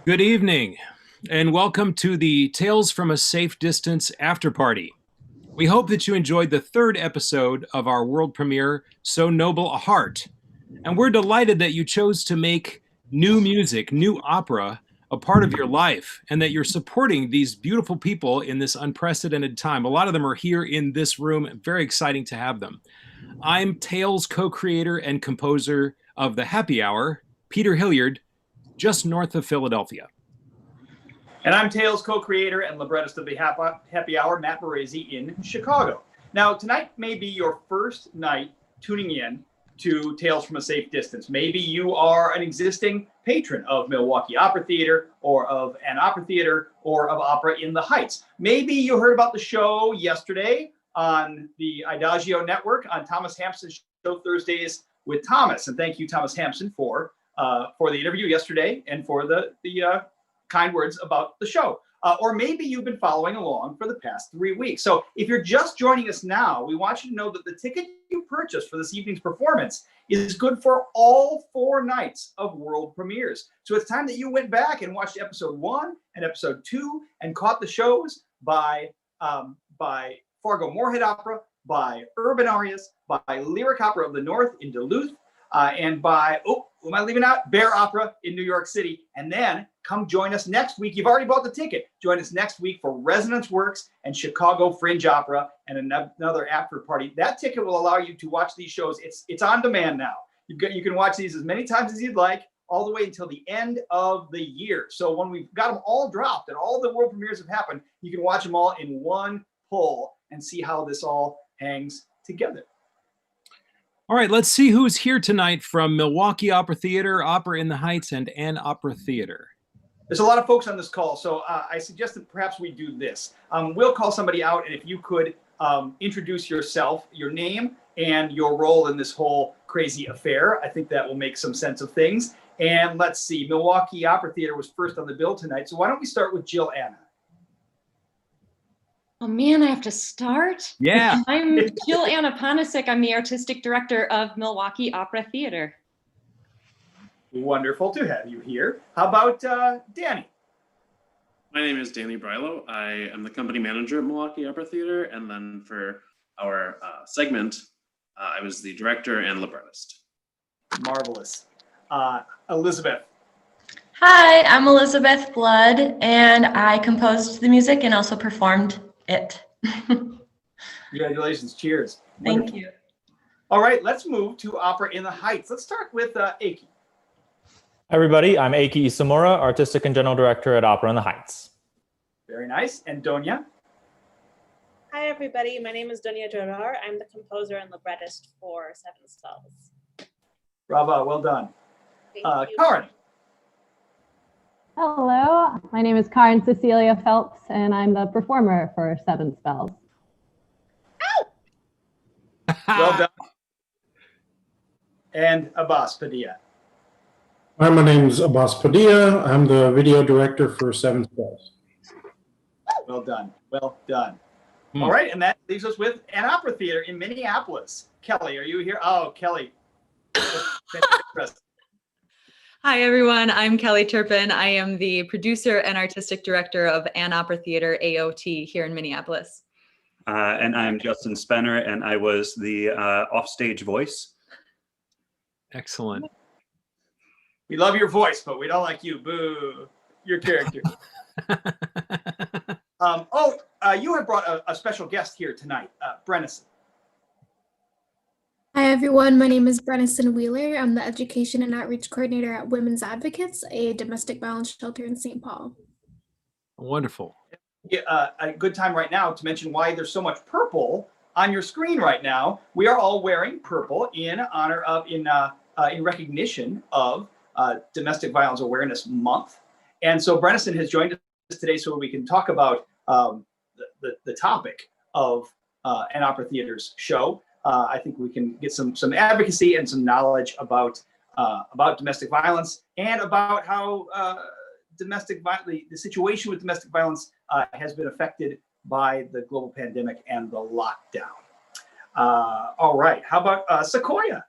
Good evening, and welcome to the Tales from a Safe Distance After Party. We hope that you enjoyed the third episode of our world premiere, So Noble a Heart. And we're delighted that you chose to make new music, new opera, a part of your life, and that you're supporting these beautiful people in this unprecedented time. A lot of them are here in this room. Very exciting to have them. I'm Tales co-creator and composer of The Happy Hour, Peter Hilliard, just north of Philadelphia. And I'm Tales co-creator and librettist of the Happy Hour, Matt Barresi in Chicago. Now, tonight may be your first night tuning in to Tales from a Safe Distance. Maybe you are an existing patron of Milwaukee Opera Theater or of an opera theater or of Opera in the Heights. Maybe you heard about the show yesterday on the Idagio Network on Thomas Hampson's show Thursdays with Thomas. And thank you, Thomas Hampson, for the interview yesterday and for the kind words about the show. Or maybe you've been following along for the past 3 weeks. So if you're just joining us now, we want you to know that the ticket you purchased for this evening's performance is good for all 4 nights of world premieres. So it's time that you went back and watched episode 1 and episode 2 and caught the shows by Fargo Moorhead Opera, by Urban Arias, by Lyric Opera of the North in Duluth, and by, who am I leaving out? Bear Opera in New York City. And then come join us next week. You've already bought the ticket. Join us next week for Resonance Works and Chicago Fringe Opera and another after party. That ticket will allow you to watch these shows. It's on demand now. You can watch these as many times as you'd like, all the way until the end of the year. So when we've got them all dropped and all the world premieres have happened, you can watch them all in one pull and see how this all hangs together. All right, let's see who's here tonight from Milwaukee Opera Theater, Opera in the Heights, and Ann Opera Theater. There's a lot of folks on this call, so I suggest that perhaps we do this. We'll call somebody out, and if you could introduce yourself, your name, and your role in this whole crazy affair, I think that will make some sense of things. And let's see, Milwaukee Opera Theater was first on the bill tonight, so why don't we start with Jill Anna? Oh man, I have to start? Yeah. I'm Jill Anna Ponisic. I'm the artistic director of Milwaukee Opera Theater. Wonderful to have you here. How about Danny? My name is Danny Brylo. I am the company manager at Milwaukee Opera Theater. And then for our segment, I was the director and librettist. Marvelous. Elizabeth. Hi, I'm Elizabeth Blood, and I composed the music and also performed it. Congratulations. Cheers. Thank you. All right, let's move to Opera in the Heights. Let's start with Eiki. Hi, everybody. I'm Eiki Isamura, Artistic and General Director at Opera in the Heights. Very nice. And Donya? Hi, everybody. My name is Donya Jorar. I'm the composer and librettist for Seven Spells. Bravo. Well done. Thank you. Karen. Hello, my name is Karen Cecilia Phelps, and I'm the performer for Seven Spells. Well done. And Abbas Padilla. Hi, my name is Abbas Padilla. I'm the video director for Seven Spells. Well done. Well done. All right, and that leaves us with an opera theater in Minneapolis. Kelly, are you here? Oh, Kelly. Hi, everyone. I'm Kelly Turpin. I am the producer and artistic director of Ann Opera Theater, AOT, here in Minneapolis. And I'm Justin Spenner, and I was the offstage voice. Excellent. We love your voice, but we don't like you. Boo. Your character. You have brought a special guest here tonight, Brennison. Hi, everyone. My name is Brennison Wheeler. I'm the Education and Outreach Coordinator at Women's Advocates, a domestic violence shelter in St. Paul. Wonderful. Yeah, a good time right now to mention why there's so much purple on your screen right now. We are all wearing purple in honor of, in recognition of Domestic Violence Awareness Month. And so Brennison has joined us today so we can talk about the topic of an opera theater's show. I think we can get some advocacy and some knowledge about domestic violence and about how the situation with domestic violence has been affected by the global pandemic and the lockdown. All right, how about Sequoia?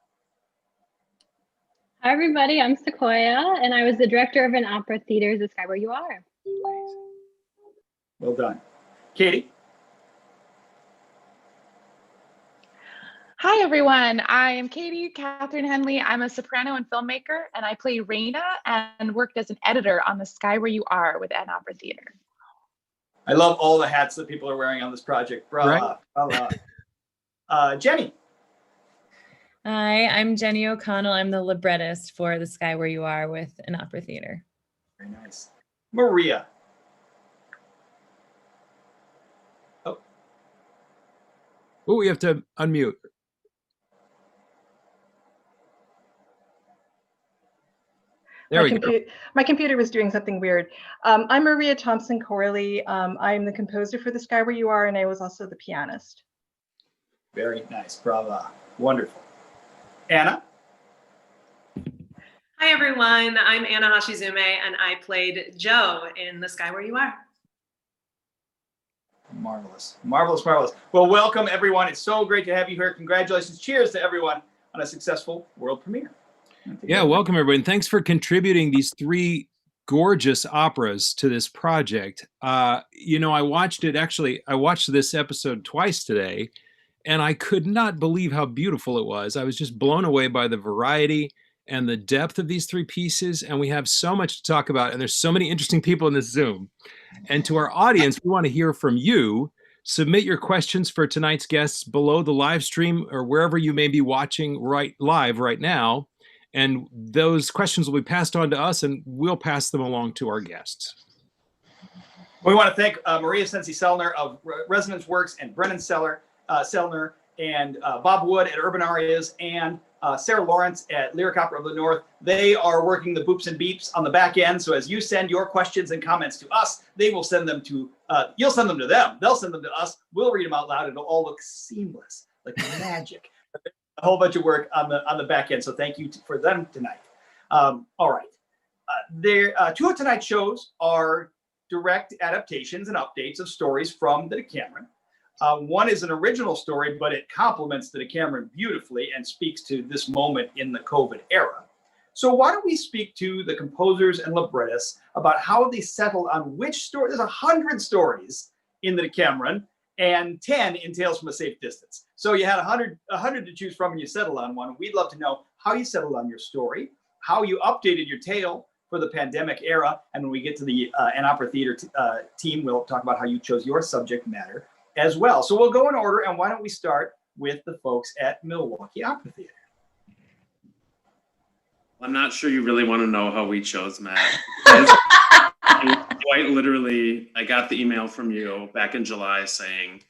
Hi, everybody. I'm Sequoia, and I was the director of an opera theater, The Sky Where You Are. Well done. Katie? Hi, everyone. I am Katie Catherine Henley. I'm a soprano and filmmaker, and I play Raina and worked as an editor on The Sky Where You Are with Ann Opera Theater. I love all the hats that people are wearing on this project. Bravo. Right. Bravo. Jenny? Hi, I'm Jenny O'Connell. I'm the librettist for The Sky Where You Are with an opera theater. Very nice. Maria? Oh, we have to unmute. There we go. My computer was doing something weird. I'm Maria Thompson Corley. I'm the composer for The Sky Where You Are, and I was also the pianist. Very nice. Bravo. Wonderful. Anna? Hi, everyone. I'm Anna Hashizume, and I played Joe in The Sky Where You Are. Marvelous. Marvelous, marvelous. Well, welcome, everyone. It's so great to have you here. Congratulations. Cheers to everyone on a successful world premiere. Yeah, welcome everybody. And thanks for contributing these 3 gorgeous operas to this project. You know, I watched this episode twice today, and I could not believe how beautiful it was. I was just blown away by the variety and the depth of these 3 pieces, and we have so much to talk about, and there's so many interesting people in this Zoom. And to our audience, we want to hear from you. Submit your questions for tonight's guests below the live stream or wherever you may be watching live right now. And those questions will be passed on to us, and we'll pass them along to our guests. We want to thank Maria Sensi-Sellner of Resonance Works, and Brennan Sellner, and Bob Wood at Urban Arias, and Sarah Lawrence at Lyric Opera of the North. They are working the boops and beeps on the back end. So as you send your questions and comments to us, they will send them to, you'll send them to them. They'll send them to us. We'll read them out loud. It'll all look seamless, like magic. A whole bunch of work on the back end. So thank you for them tonight. All right. 2 of tonight's shows are direct adaptations and updates of stories from the Decameron. One is an original story, but it complements the Decameron beautifully and speaks to this moment in the COVID era. So why don't we speak to the composers and librettists about how they settled on which story? There's 100 stories in the Decameron and 10 in Tales from a Safe Distance. So you had 100 to choose from, and you settled on one. We'd love to know how you settled on your story, how you updated your tale for the pandemic era, and when we get to the Ann Opera Theater team, we'll talk about how you chose your subject matter as well. So we'll go in order, and why don't we start with the folks at Milwaukee Opera Theater. I'm not sure you really want to know how we chose Matt. Quite literally, I got the email from you back in July saying,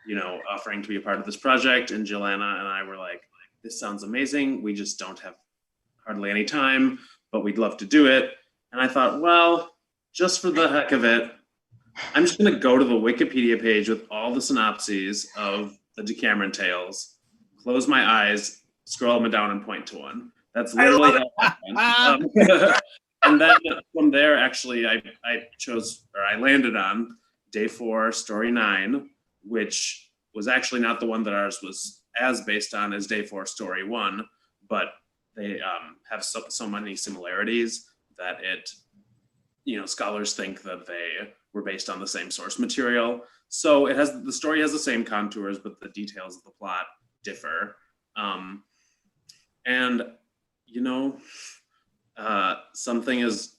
you know, offering to be a part of this project, and Joanna and I were like, this sounds amazing. We just don't have hardly any time, but we'd love to do it. And I thought, well, just for the heck of it, I'm just going to go to the Wikipedia page with all the synopses of the Decameron tales, close my eyes, scroll them down, and point to one. That's literally how it went. And then from there, actually, I landed on Day 4, Story 9, which was actually not the one that ours was as based on as Day 4, Story 1, but they have so many similarities that scholars think that they were based on the same source material. So the story has the same contours, but the details of the plot differ. Something as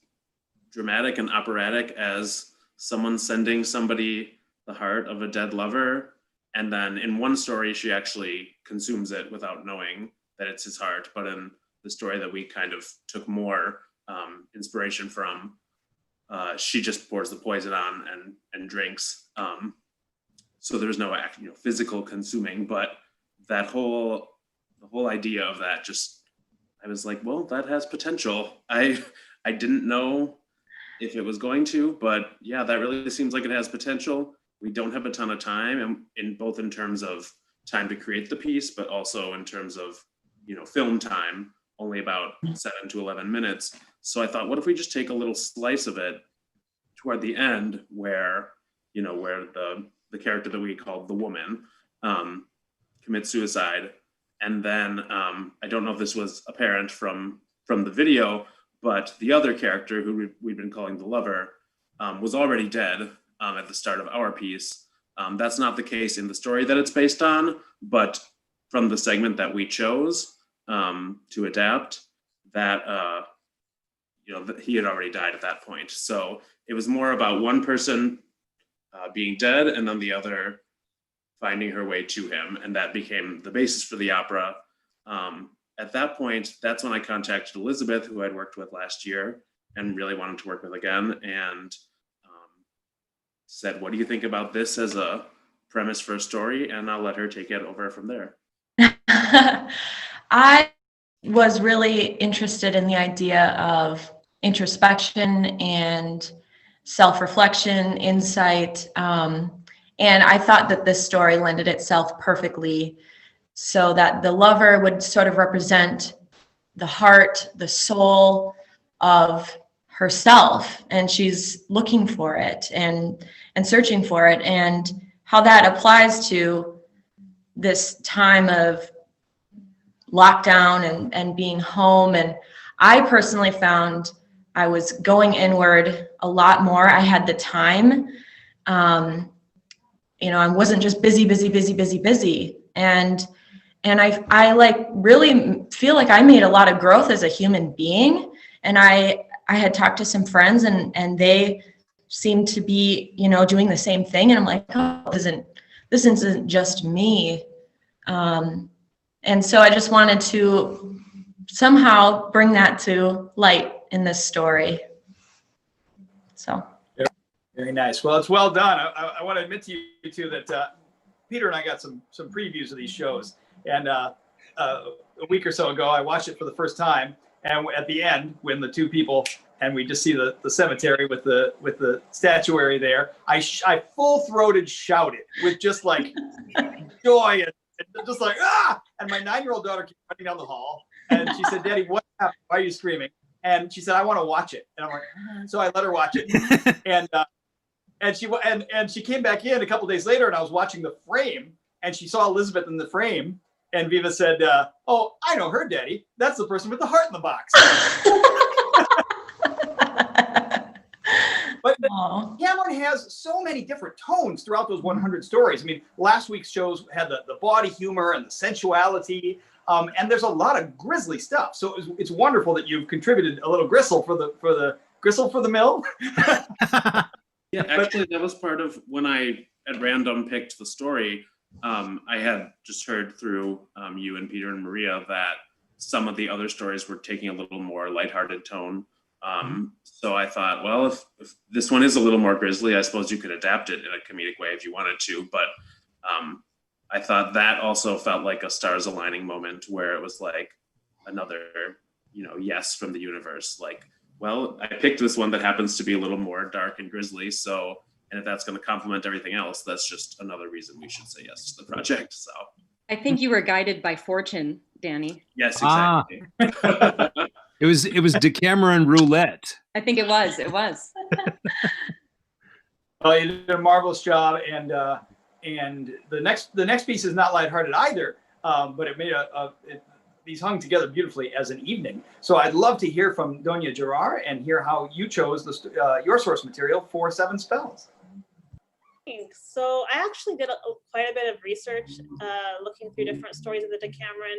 dramatic and operatic as someone sending somebody the heart of a dead lover, and then in one story she actually consumes it without knowing that it's his heart, but in the story that we kind of took more inspiration from, she just pours the poison on and drinks. So there's no physical consuming, but the whole idea of that, just I was like, well, that has potential. I didn't know if it was going to, but yeah, that really seems like it has potential. We don't have a ton of time, in terms of time to create the piece, but also in terms of film time, only about 7 to 11 minutes. So I thought, what if we just take a little slice of it toward the end, where the character that we called the woman commits suicide. And then I don't know if this was apparent from from the video, but the other character who we've been calling the lover was already dead at the start of our piece. That's not the case in the story that it's based on, but from the segment that we chose to adapt, that he had already died at that point. So it was more about one person being dead and then the other finding her way to him, and that became the basis for the opera. At that point, that's when I contacted Elizabeth, who I'd worked with last year and really wanted to work with again, and said, what do you think about this as a premise for a story? And I'll let her take it over from there. I was really interested in the idea of introspection and self-reflection, insight, and I thought that this story lended itself perfectly, so that the lover would sort of represent the heart, the soul of herself, and she's looking for it and searching for it, and how that applies to this time of lockdown and being home. And I personally found I was going inward a lot more. I had the time. I wasn't just busy. And I like really feel like I made a lot of growth as a human being. And I had talked to some friends and they seemed to be, doing the same thing. And I'm like, oh, this isn't just me. And so I just wanted to somehow bring that to light in this story. So. Very nice. Well, it's well done. I want to admit to you two that Peter and I got some previews of these shows, and a week or so ago, I watched it for the first time. And at the end, when the two people and we just see the cemetery with the statuary there, I full-throated shouted with just like joy and just like ah! And my 9-year-old daughter came running down the hall, and she said, "Daddy, what happened? Why are you screaming?" And she said, "I want to watch it." And I'm like, so I let her watch it, and she came back in a couple days later, and I was watching the frame, and she saw Elizabeth in the frame, and Viva said, "Oh, I know her, Daddy. That's the person with the heart in the box." But Cameron has so many different tones throughout those 100 stories. I mean, last week's shows had the body humor and the sensuality, and there's a lot of grisly stuff. So it's wonderful that you've contributed a little gristle for the gristle for the mill. Yeah, actually, that was part of when I at random picked the story. I had just heard through you and Peter and Maria that some of the other stories were taking a little more lighthearted tone. So I thought, well, if this one is a little more grisly, I suppose you could adapt it in a comedic way if you wanted to. But I thought that also felt like a stars aligning moment where it was like another, yes from the universe. Like, well, I picked this one that happens to be a little more dark and grisly. So, and if that's going to complement everything else, that's just another reason we should say yes to the project. So I think you were guided by fortune, Danny. Yes, exactly. It was Decameron roulette. I think it was. It was. Well, you did a marvelous job, and the next piece is not lighthearted either, but it made these hung together beautifully as an evening. So I'd love to hear from Donia Gerard and hear how you chose your source material for 7 spells. Thanks. So I actually did quite a bit of research, looking through different stories of the Decameron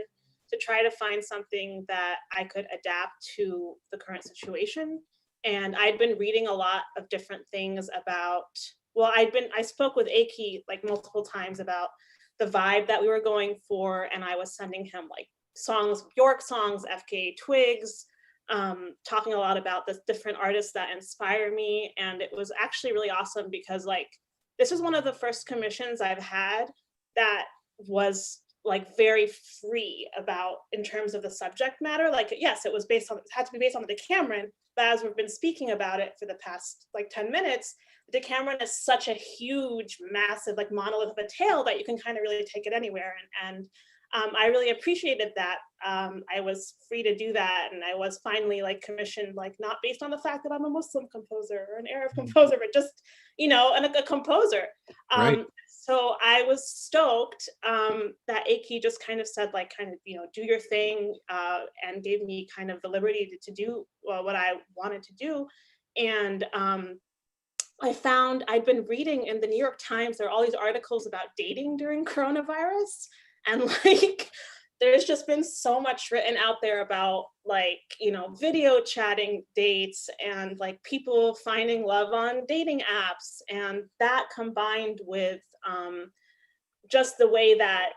to try to find something that I could adapt to the current situation. And I'd been reading a lot of different things about, well, I spoke with Aki like multiple times about the vibe that we were going for, and I was sending him like songs, Bjork songs, FKA Twigs, talking a lot about the different artists that inspire me. And it was actually really awesome because like, this is one of the first commissions I've had that was like very free about in terms of the subject matter. Like, yes, it had to be based on the Decameron, but as we've been speaking about it for the past like 10 minutes, the Decameron is such a huge, massive, like monolith of a tale that you can kind of really take it anywhere. And I really appreciated that. I was free to do that, and I was finally like commissioned, like not based on the fact that I'm a Muslim composer or an Arab composer, but just, you know, a composer. Right. So I was stoked that Aki just kind of said, like, you know, do your thing, and gave me kind of the liberty to do what I wanted to do. And I found I'd been reading in the New York Times, there are all these articles about dating during coronavirus. And like, there's just been so much written out there about, like, you know, video chatting dates and like people finding love on dating apps. And that combined with just the way that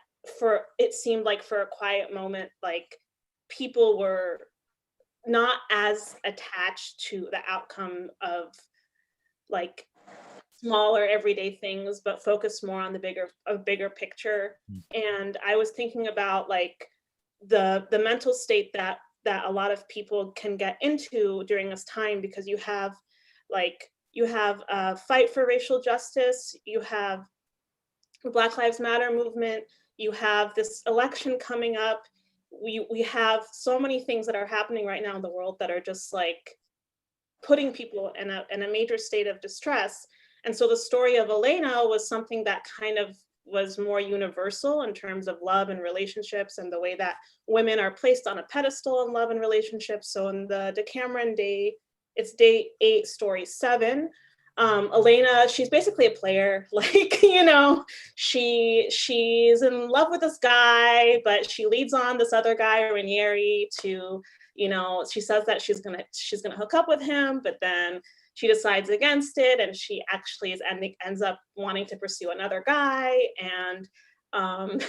it seemed like for a quiet moment, like people were not as attached to the outcome of like smaller everyday things, but focus more on the bigger picture. And I was thinking about like the mental state that a lot of people can get into during this time, because you have a fight for racial justice, you have the Black Lives Matter movement, you have this election coming up, we have so many things that are happening right now in the world that are just like putting people in a major state of distress. And so the story of Elena was something that kind of was more universal in terms of love and relationships and the way that women are placed on a pedestal in love and relationships. So in the Decameron it's day 8, story 7. Elena, she's basically a player, like, you know, she's in love with this guy, but she leads on this other guy, Ranieri, to, you know, she says that she's gonna hook up with him, but then she decides against it, and she actually ends up wanting to pursue another guy. And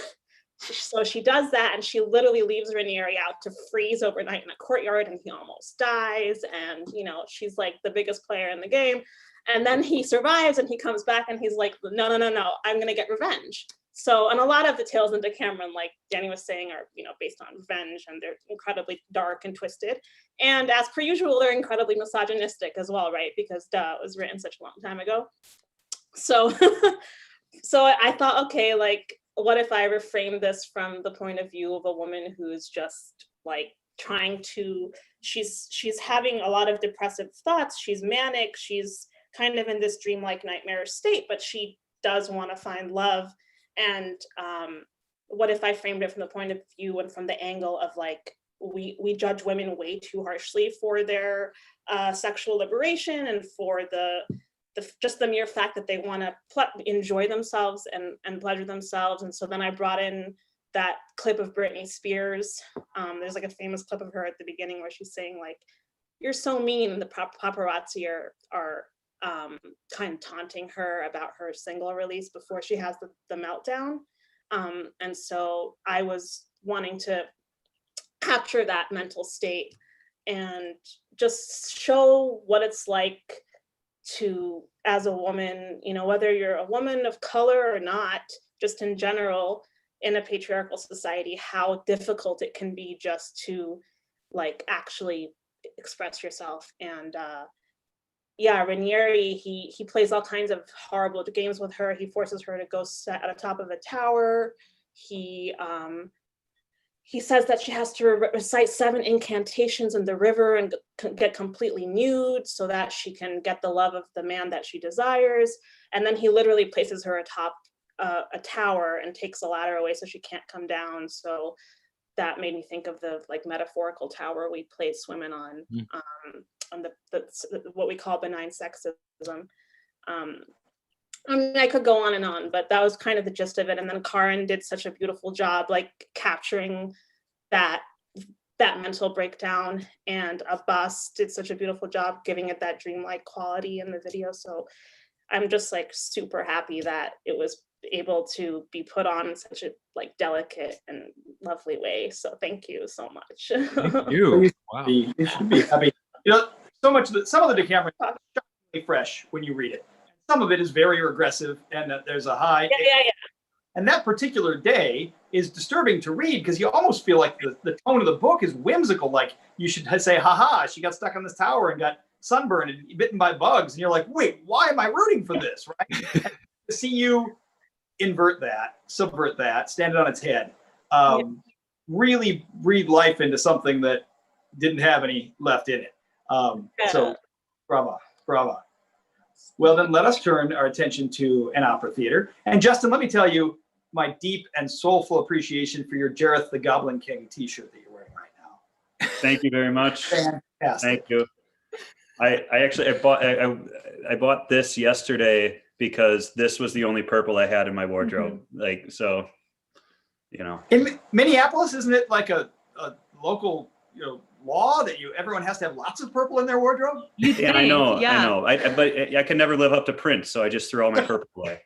so she does that, and she literally leaves Ranieri out to freeze overnight in a courtyard, and he almost dies. And, you know, she's like the biggest player in the game. And then he survives, and he comes back, and he's like, no, I'm gonna get revenge. So, and a lot of the tales in Decameron, like Danny was saying, are, you know, based on revenge, and they're incredibly dark and twisted. And as per usual, they're incredibly misogynistic as well, right? Because it was written such a long time ago. So, so I thought, okay, like, what if I reframe this from the point of view of a woman who's just like she's having a lot of depressive thoughts, she's manic, she's kind of in this dreamlike nightmarish state, but she does want to find love. And what if I framed it from the point of view and from the angle of like, we judge women way too harshly for their sexual liberation and for just the mere fact that they want to enjoy themselves and pleasure themselves. And so then I brought in that clip of Britney Spears. There's like a famous clip of her at the beginning where she's saying like, "You're so mean," and the paparazzi are kind of taunting her about her single release before she has the meltdown. And so I was wanting to capture that mental state and just show what it's like to, as a woman, you know, whether you're a woman of color or not, just in general, in a patriarchal society, how difficult it can be just to like actually express yourself. And yeah, Ranieri, he plays all kinds of horrible games with her. He forces her to go sit at the top of a tower. He says that she has to recite 7 incantations in the river and get completely nude so that she can get the love of the man that she desires. And then he literally places her atop a tower and takes the ladder away so she can't come down. So that made me think of the like metaphorical tower we place women on the what we call benign sexism. I mean, I could go on and on, but that was kind of the gist of it. And then Karin did such a beautiful job, like capturing that mental breakdown, and Abbas did such a beautiful job giving it that dreamlike quality in the video. So I'm just like super happy that it was able to be put on in such a like delicate and lovely way. So thank you so much. Thank you. Wow. You should be happy. You know, some of the Decameron is shockingly fresh when you read it. Some of it is very regressive, and there's a high. Yeah. And that particular day is disturbing to read because you almost feel like the tone of the book is whimsical. Like you should say, haha, she got stuck on this tower and got sunburned and bitten by bugs. And you're like, wait, why am I rooting for this? Right? To see you invert that, subvert that, stand it on its head really breathe life into something that didn't have any left in it. So brava, brava. Well, then let us turn our attention to an opera theater. And Justin, let me tell you my deep and soulful appreciation for your Jareth the Goblin King t-shirt that you're wearing right now. Thank you very much. Fantastic. Thank you. I bought this yesterday because this was the only purple I had in my wardrobe. Like, so, you know. In Minneapolis, isn't it like a local, law that everyone has to have lots of purple in their wardrobe? Yeah, I know. But I can never live up to Prince, so I just throw all my purple away,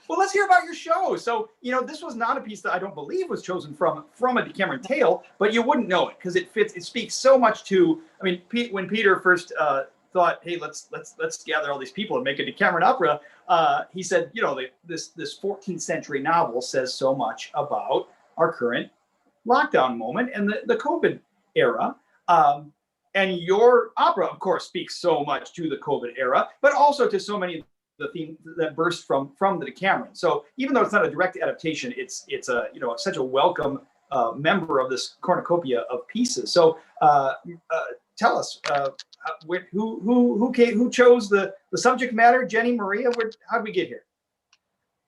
Well, let's hear about your show. So, this was not a piece that I don't believe was chosen from a Decameron tale, but you wouldn't know it because it speaks so much to, when Peter first thought, hey, let's gather all these people and make a Decameron opera, he said, this 14th century novel says so much about our current lockdown moment and the COVID era. And your opera, of course, speaks so much to the COVID era, but also to so many of the themes that burst from the Decameron. So even though it's not a direct adaptation, it's such a welcome member of this cornucopia of pieces. So tell us who chose the subject matter? Jenny, Maria, how did we get here?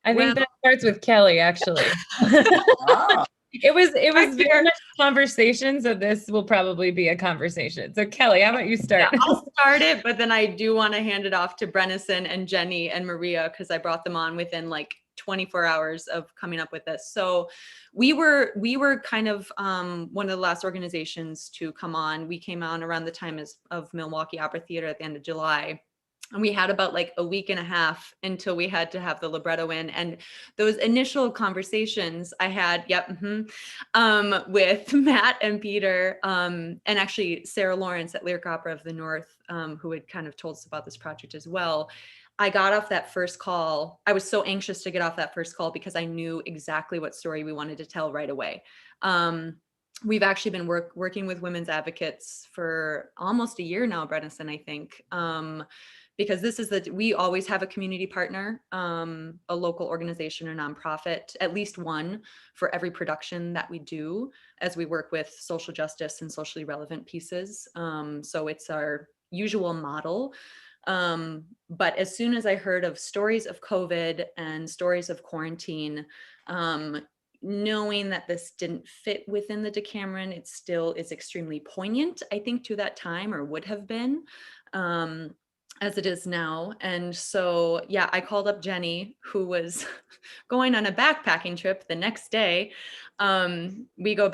I think that starts with Kelly, actually. It was very much conversation, so this will probably be a conversation. So Kelly, how about you start? Yeah, I'll start it, but then I do want to hand it off to Brennison and Jenny and Maria because I brought them on within like 24 hours of coming up with this. So we were kind of one of the last organizations to come on. We came on around the time of Milwaukee Opera Theater at the end of July. And we had about like a week and a half until we had to have the libretto in. And those initial conversations I had, with Matt and Peter, and actually Sarah Lawrence at Lyric Opera of the North, who had kind of told us about this project as well. I got off that first call. I was so anxious to get off that first call because I knew exactly what story we wanted to tell right away. We've actually been working with women's advocates for almost a year now, Brennison, I think. Because we always have a community partner, a local organization or nonprofit, at least one for every production that we do as we work with social justice and socially relevant pieces. So it's our usual model. But as soon as I heard of stories of COVID and stories of quarantine, knowing that this didn't fit within the Decameron, it still is extremely poignant, I think, to that time, or would have been. As it is now. And so, yeah, I called up Jenny, who was going on a backpacking trip the next day. We go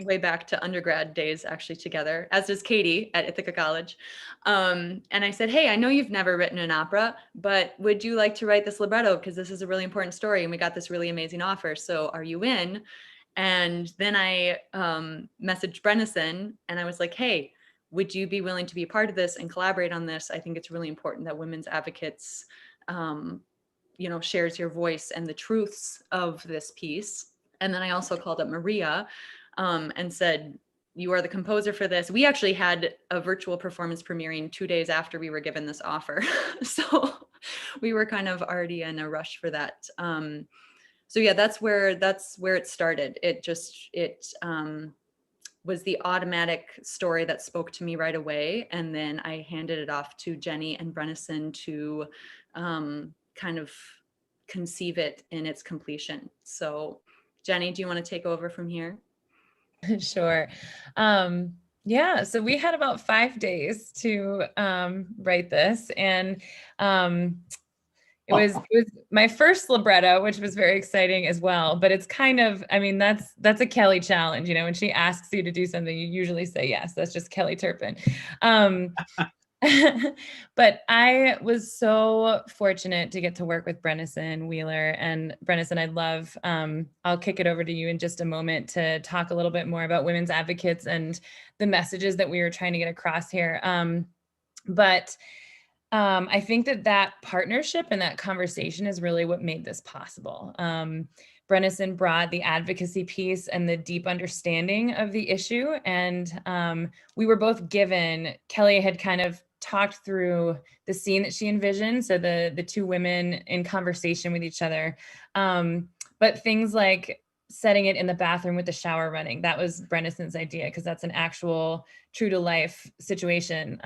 way back to undergrad days actually together, as does Katie at Ithaca College. And I said, hey, I know you've never written an opera, but would you like to write this libretto? Because this is a really important story and we got this really amazing offer. So are you in? And then I messaged Brennison and I was like, hey, would you be willing to be a part of this and collaborate on this? I think it's really important that women's advocates, shares your voice and the truths of this piece. And then I also called up Maria and said, you are the composer for this. We actually had a virtual performance premiering 2 days after we were given this offer. So we were kind of already in a rush for that. So yeah, that's where it started. It was the automatic story that spoke to me right away. And then I handed it off to Jenny and Brennison to kind of conceive it in its completion. So Jenny, do you want to take over from here? Sure. Yeah, so we had about 5 days to write this. And it was my first libretto, which was very exciting as well. But it's kind of, that's a Kelly challenge, when she asks you to do something, you usually say yes. That's just Kelly Turpin. But I was so fortunate to get to work with Brennison Wheeler. And Brennison, I'd love, I'll kick it over to you in just a moment to talk a little bit more about women's advocates and the messages that we were trying to get across here. I think that partnership and that conversation is really what made this possible. Brennison brought the advocacy piece and the deep understanding of the issue. And we were both given, Kelly had kind of talked through the scene that she envisioned. So the two women in conversation with each other. But but things like setting it in the bathroom with the shower running, that was Brennison's idea, because that's an actual true to life situation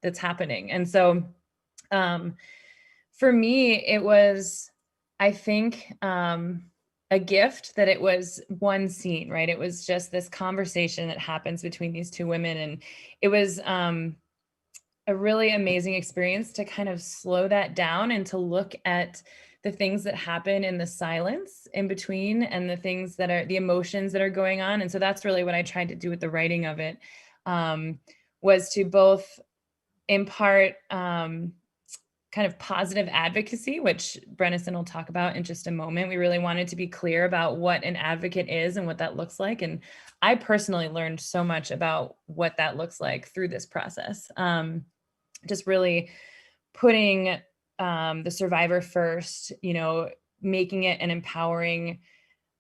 that's happening. And so for me, it was, I think, a gift that it was one scene, right? It was just this conversation that happens between these two women. And it was a really amazing experience to kind of slow that down and to look at the things that happen in the silence in between and the things that are the emotions that are going on. And so that's really what I tried to do with the writing of it, was to both impart kind of positive advocacy, which Brennison will talk about in just a moment. We really wanted to be clear about what an advocate is and what that looks like. And I personally learned so much about what that looks like through this process. Just really putting the survivor first, you know, making it an empowering,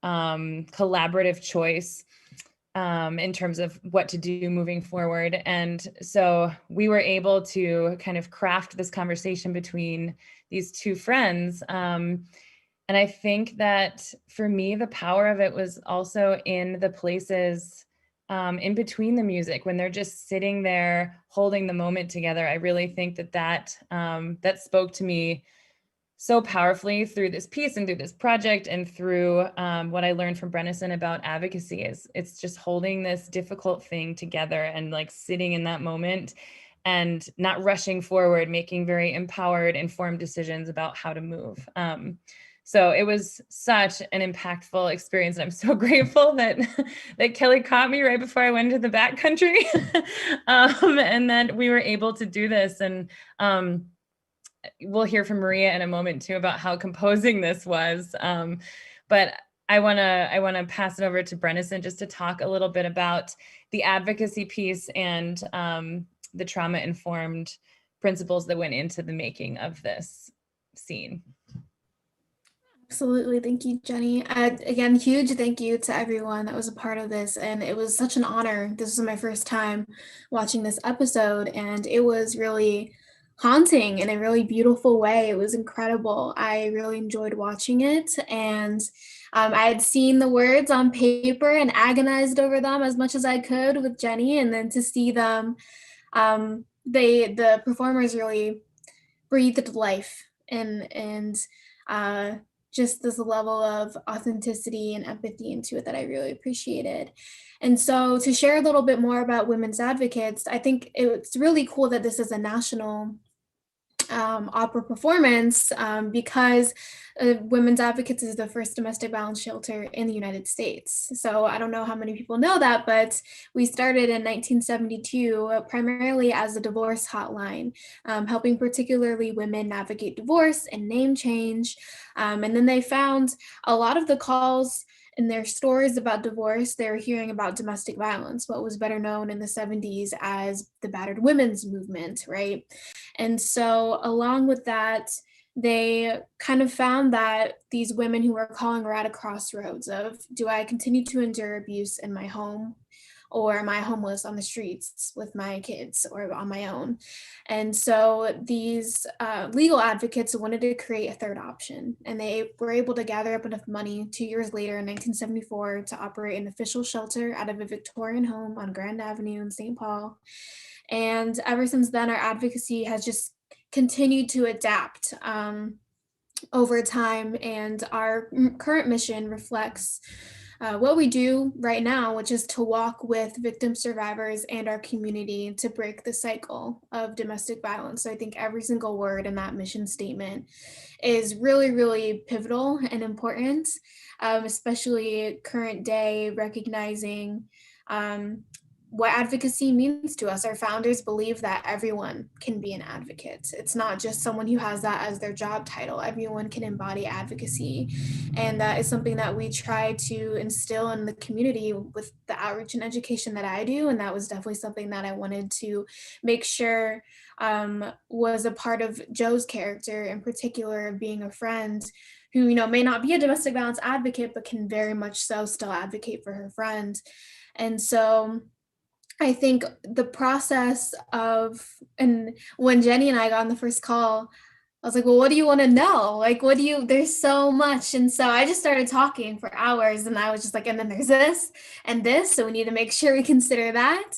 collaborative choice in terms of what to do moving forward. And so we were able to kind of craft this conversation between these two friends. And I think that for me, the power of it was also in the places in between the music, when they're just sitting there holding the moment together. I really think that spoke to me so powerfully through this piece and through this project and through what I learned from Brennison about advocacy. Is it's just holding this difficult thing together and like sitting in that moment and not rushing forward, making very empowered, informed decisions about how to move. So it was such an impactful experience. And I'm so grateful that Kelly caught me right before I went into the backcountry and that we were able to do this. And we'll hear from Maria in a moment too about how composing this was. But I wanna pass it over to Brennison just to talk a little bit about the advocacy piece and the trauma-informed principles that went into the making of this scene. Absolutely. Thank you, Jenny. Again, huge thank you to everyone that was a part of this. And it was such an honor. This was my first time watching this episode, and it was really haunting in a really beautiful way. It was incredible. I really enjoyed watching it. And I had seen the words on paper and agonized over them as much as I could with Jenny. And then to see them, the performers really breathed life and just this level of authenticity and empathy into it that I really appreciated. And so to share a little bit more about women's advocates, I think it's really cool that this is a national opera performance because Women's Advocates is the first domestic violence shelter in the United States. So I don't know how many people know that, but we started in 1972 primarily as a divorce hotline, helping particularly women navigate divorce and name change. And then they found a lot of the calls in their stories about divorce, they were hearing about domestic violence, what was better known in the 70s as the battered women's movement, right? And so along with that, they kind of found that these women who were calling were at a crossroads of, do I continue to endure abuse in my home? Or am I homeless on the streets with my kids or on my own? And so these legal advocates wanted to create a third option, and they were able to gather up enough money 2 years later in 1974 to operate an official shelter out of a Victorian home on Grand Avenue in St. Paul. And ever since then, our advocacy has just continued to adapt over time, and our current mission reflects what we do right now, which is to walk with victim survivors and our community to break the cycle of domestic violence. So I think every single word in that mission statement is really, really pivotal and important, especially current day, recognizing what advocacy means to us. Our founders believe that everyone can be an advocate. It's not just someone who has that as their job title. Everyone can embody advocacy. And that is something that we try to instill in the community with the outreach and education that I do. And that was definitely something that I wanted to make sure was a part of Joe's character, in particular, of being a friend who, you know, may not be a domestic violence advocate, but can very much so still advocate for her friend. And so I think the process of, and when Jenny and I got on the first call, I was like, well, what do you want to know? Like, there's so much. And so I just started talking for hours, and I was just like, and then there's this and this. So we need to make sure we consider that.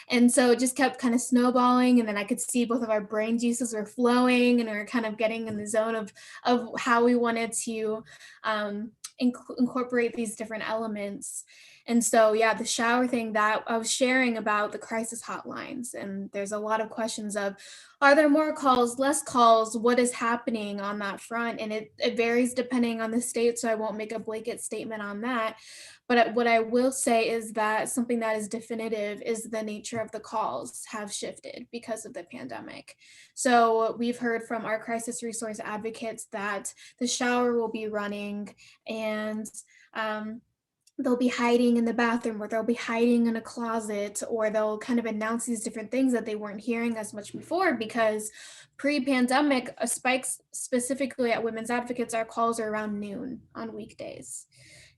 And so it just kept kind of snowballing. And then I could see both of our brain juices were flowing, and we were kind of getting in the zone of how we wanted to incorporate these different elements. And so, yeah, the shower thing that I was sharing about the crisis hotlines, and there's a lot of questions of, are there more calls, less calls? What is happening on that front? And it varies depending on the state, so I won't make a blanket statement on that. But what I will say is that something that is definitive is the nature of the calls have shifted because of the pandemic. So we've heard from our crisis resource advocates that the shower will be running, and they'll be hiding in the bathroom, or they'll be hiding in a closet, or they'll kind of announce these different things that they weren't hearing as much before, because pre-pandemic, spikes specifically at women's advocates, our calls are around noon on weekdays,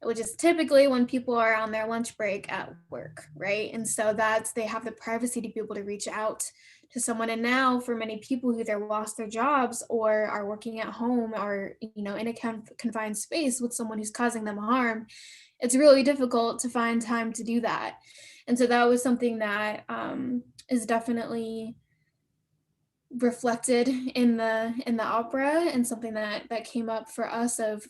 which is typically when people are on their lunch break at work, right? And so they have the privacy to be able to reach out to someone. And now for many people who either lost their jobs or are working at home, or in a confined space with someone who's causing them harm, it's really difficult to find time to do that. And so that was something that is definitely reflected in the opera, and something that came up for us of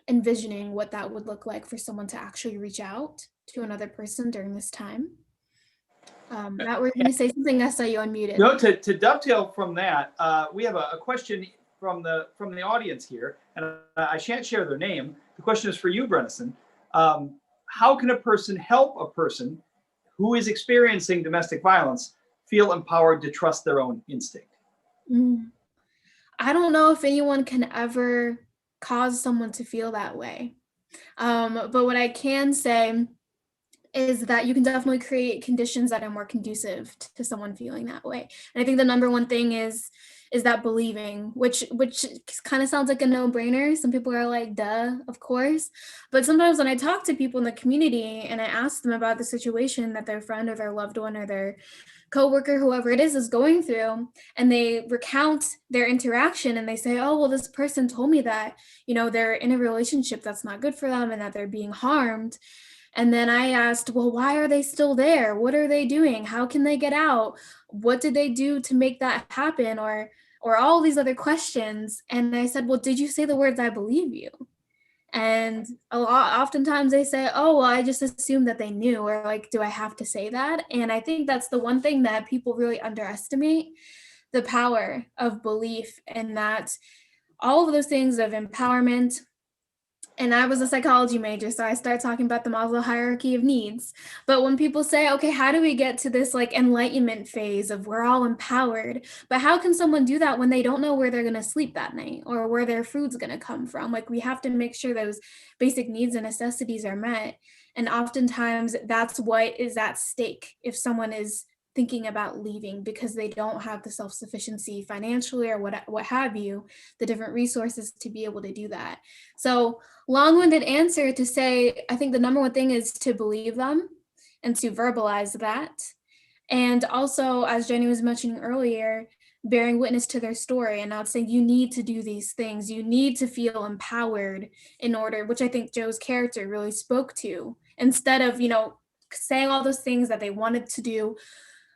envisioning what that would look like for someone to actually reach out to another person during this time. Matt, we're going to say something. I saw you unmuted. No, to dovetail from that, we have a question from the audience here, and I shan't share their name. The question is for you, Brennison. How can a person help a person who is experiencing domestic violence feel empowered to trust their own instinct? I don't know if anyone can ever cause someone to feel that way. But what I can say is that you can definitely create conditions that are more conducive to someone feeling that way. And I think the number one thing is that believing, which kind of sounds like a no-brainer. Some people are like, duh, of course. But sometimes when I talk to people in the community and I ask them about the situation that their friend or their loved one or their coworker, whoever it is going through, and they recount their interaction, and they say, oh, well, this person told me that, they're in a relationship that's not good for them and that they're being harmed. And then I asked, well, why are they still there? What are they doing? How can they get out? What did they do to make that happen? Or all these other questions. And I said, well, did you say the words, I believe you? And oftentimes they say, oh, well, I just assumed that they knew, or like, do I have to say that? And I think that's the one thing that people really underestimate, the power of belief, and that all of those things of empowerment. And I was a psychology major, so I started talking about the Maslow hierarchy of needs. But when people say, okay, how do we get to this like enlightenment phase of we're all empowered, but how can someone do that when they don't know where they're going to sleep that night or where their food's going to come from? Like, we have to make sure those basic needs and necessities are met. And oftentimes that's what is at stake if someone is thinking about leaving, because they don't have the self-sufficiency financially or what have you, the different resources to be able to do that. So long-winded answer to say, I think the number one thing is to believe them and to verbalize that. And also, as Jenny was mentioning earlier, bearing witness to their story and not saying you need to do these things, you need to feel empowered in order, which I think Joe's character really spoke to, instead of, saying all those things that they wanted to do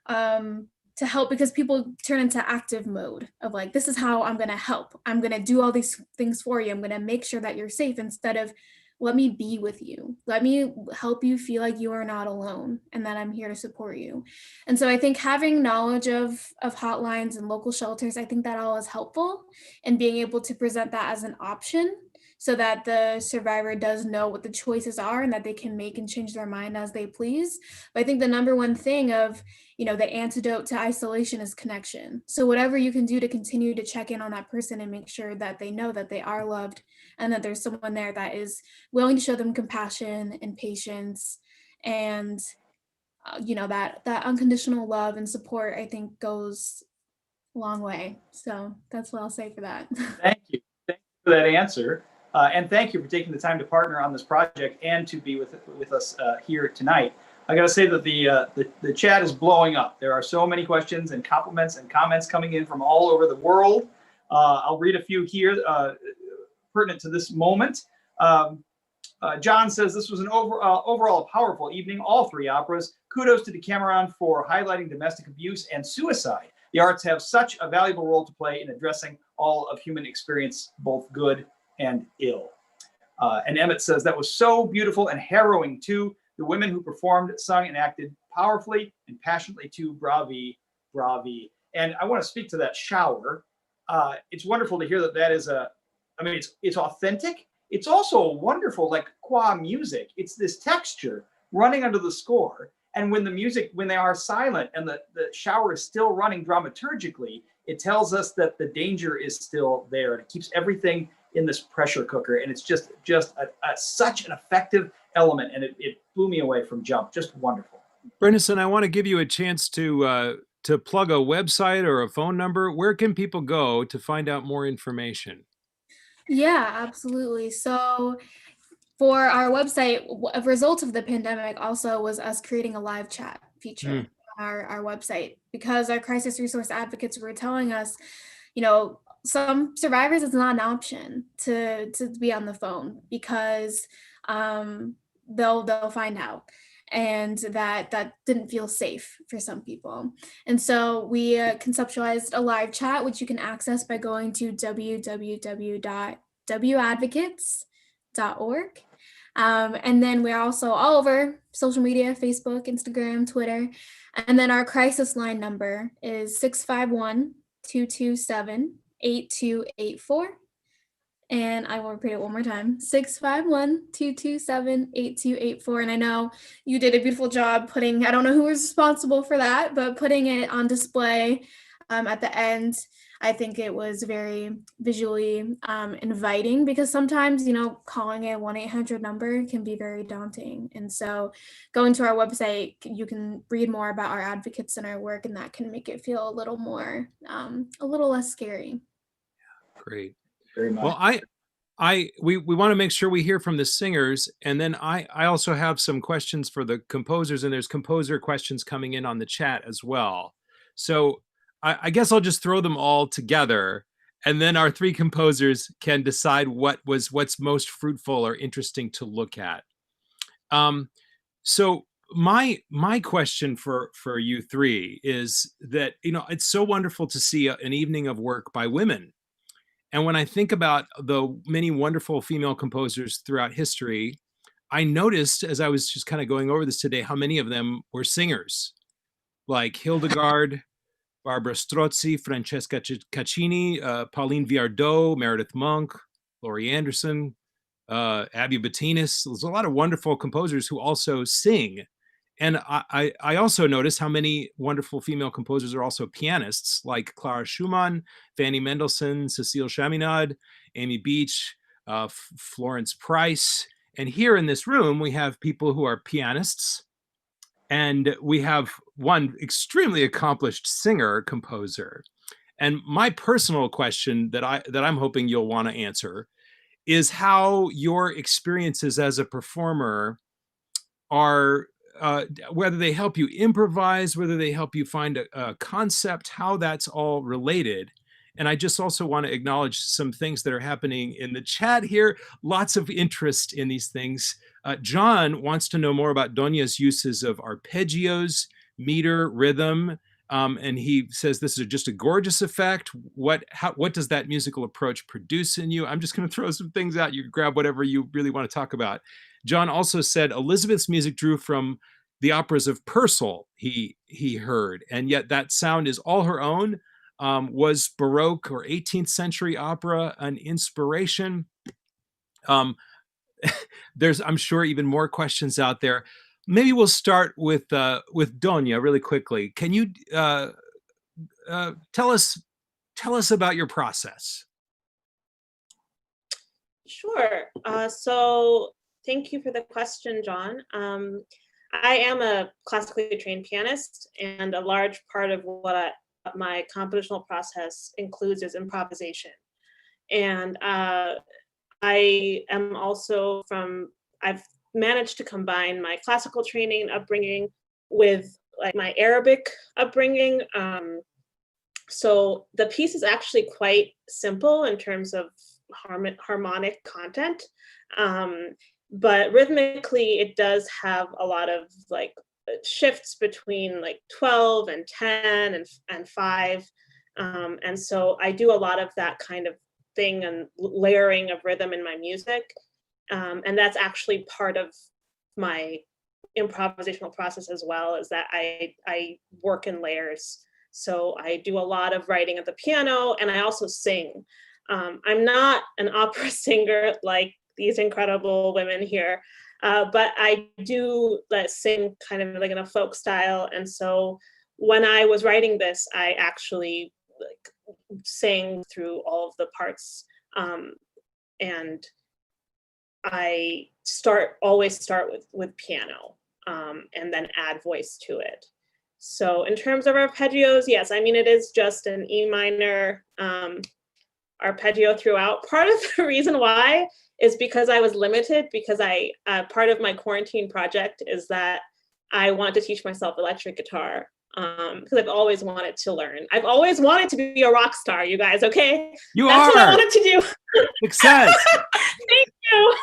to help, because people turn into active mode of like, this is how I'm going to help. I'm going to do all these things for you. I'm going to make sure that you're safe, instead of let me be with you. Let me help you feel like you are not alone and that I'm here to support you. And so I think having knowledge of hotlines and local shelters, I think that all is helpful, and being able to present that as an option so that the survivor does know what the choices are and that they can make and change their mind as they please. But I think the number one thing of, the antidote to isolation is connection. So whatever you can do to continue to check in on that person and make sure that they know that they are loved and that there's someone there that is willing to show them compassion and patience, and that unconditional love and support, I think, goes a long way. So that's what I'll say for that. Thank you for that answer. And thank you for taking the time to partner on this project and to be with us here tonight. I got to say that the chat is blowing up. There are so many questions and compliments and comments coming in from all over the world. I'll read a few here pertinent to this moment. John says this was an overall powerful evening, all three operas. Kudos to Decameron for highlighting domestic abuse and suicide. The arts have such a valuable role to play in addressing all of human experience, both good and ill. And Emmett says that was so beautiful and harrowing too. The women who performed, sung, and acted powerfully and passionately too. Bravi, bravi. And I want to speak to that shower. It's wonderful to hear that is it's authentic. It's also wonderful, like qua music. It's this texture running under the score. And when they are silent and the shower is still running dramaturgically, it tells us that the danger is still there. And it keeps everything in this pressure cooker. And it's just such an effective element. And it blew me away from jump. Just wonderful. Brenison, I want to give you a chance to plug a website or a phone number. Where can people go to find out more information? Yeah, absolutely. So for our website, a result of the pandemic also was us creating a live chat feature on our website, because our crisis resource advocates were telling us, some survivors, it's not an option to be on the phone because they'll find out. And that didn't feel safe for some people. And so we conceptualized a live chat, which you can access by going to www.wadvocates.org. And then we're also all over social media, Facebook, Instagram, Twitter. And then our crisis line number is 651-227-8284. And I will repeat it one more time, 651-227-8284. And I know you did a beautiful job putting, I don't know who was responsible for that, but putting it on display at the end. I think it was very visually inviting, because sometimes, calling a 1-800 number can be very daunting. And so going to our website, you can read more about our advocates and our work, and that can make it feel a little more, a little less scary. Great. Very much. Well, we want to make sure we hear from the singers, and then I also have some questions for the composers, and there's composer questions coming in on the chat as well. So I guess I'll just throw them all together, and then our three composers can decide what's most fruitful or interesting to look at. So my question for you three is that, it's so wonderful to see an evening of work by women. And when I think about the many wonderful female composers throughout history, I noticed, as I was just kind of going over this today, how many of them were singers, like Hildegard, Barbara Strozzi, Francesca Caccini, Pauline Viardot, Meredith Monk, Laurie Anderson, Abby Bettinas. There's a lot of wonderful composers who also sing. And I also noticed how many wonderful female composers are also pianists, like Clara Schumann, Fanny Mendelssohn, Cecile Chaminade, Amy Beach, Florence Price. And here in this room, we have people who are pianists, and we have one extremely accomplished singer composer. And my personal question that I'm hoping you'll want to answer is how your experiences as a performer are, whether they help you improvise, whether they help you find a concept, how that's all related. And I just also want to acknowledge some things that are happening in the chat here. Lots of interest in these things. John wants to know more about Donia's uses of arpeggios, meter, rhythm. And he says this is just a gorgeous effect. What does that musical approach produce in you? I'm just going to throw some things out. You can grab whatever you really want to talk about. John also said Elizabeth's music drew from the operas of Purcell he heard, and yet that sound is all her own. Was Baroque or 18th century opera an inspiration? There's, I'm sure, even more questions out there. Maybe we'll start with Donia really quickly. Can you tell us about your process? Sure. So thank you for the question, John. I am a classically trained pianist, and a large part of what my compositional process includes is improvisation. And I am also I've managed to combine my classical training upbringing with like my Arabic upbringing. So the piece is actually quite simple in terms of harmonic content. But rhythmically, it does have a lot of like shifts between like 12 and 10 and 5. And so I do a lot of that kind of thing and layering of rhythm in my music. And that's actually part of my improvisational process as well, is that I work in layers. So I do a lot of writing at the piano, and I also sing. I'm not an opera singer like these incredible women here, but I do sing kind of like in a folk style. And so when I was writing this, I actually like sang through all of the parts, and I always start with piano, and then add voice to it. So in terms of arpeggios, yes, I mean, it is just an E minor arpeggio throughout. Part of the reason why is because I was limited, because part of my quarantine project is that I want to teach myself electric guitar, because I've always wanted to learn. I've always wanted to be a rock star, you guys, okay? That's what I wanted to do. Success. Thank you.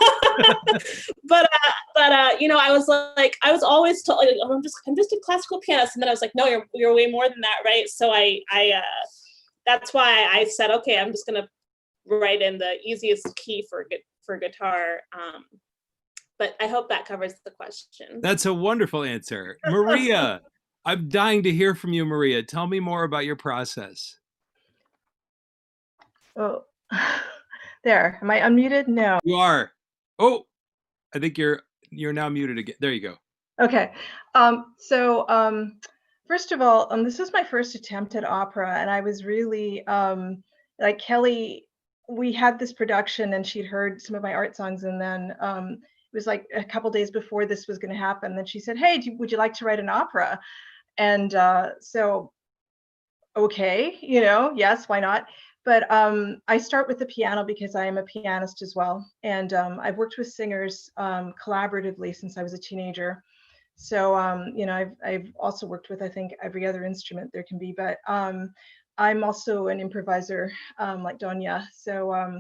but you know, I was always told, like, oh, I'm just a classical pianist, and then I was like, no, you're way more than that, right? So I that's why I said, okay, I'm just gonna write in the easiest key for guitar. But I hope that covers the question. That's a wonderful answer. Maria, I'm dying to hear from you, Maria. Tell me more about your process. Oh, there. Am I unmuted? No. You are. Oh, I think you're now muted again. There you go. Okay. First of all, this was my first attempt at opera, and I was really like Kelly. We had this production, and she'd heard some of my art songs, and then it was like a couple days before this was going to happen. Then she said, "Hey, would you like to write an opera?" And so, okay, you know, yes, why not? But I start with the piano because I am a pianist as well, and I've worked with singers collaboratively since I was a teenager. So you know, I've also worked with, I think, every other instrument there can be, but I'm also an improviser like Donya. So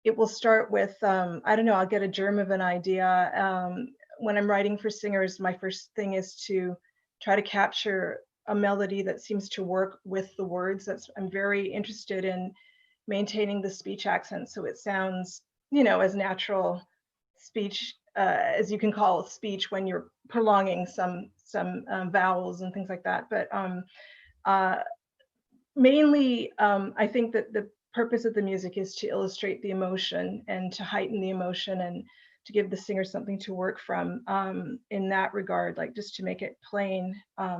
it will start with I don't know, I'll get a germ of an idea. When I'm writing for singers, my first thing is to try to capture a melody that seems to work with the words. I'm very interested in maintaining the speech accent, so it sounds, you know, as natural speech as you can call speech when you're prolonging some vowels and things like that. But mainly, I think that the purpose of the music is to illustrate the emotion and to heighten the emotion and to give the singer something to work from in that regard, like just to make it plain,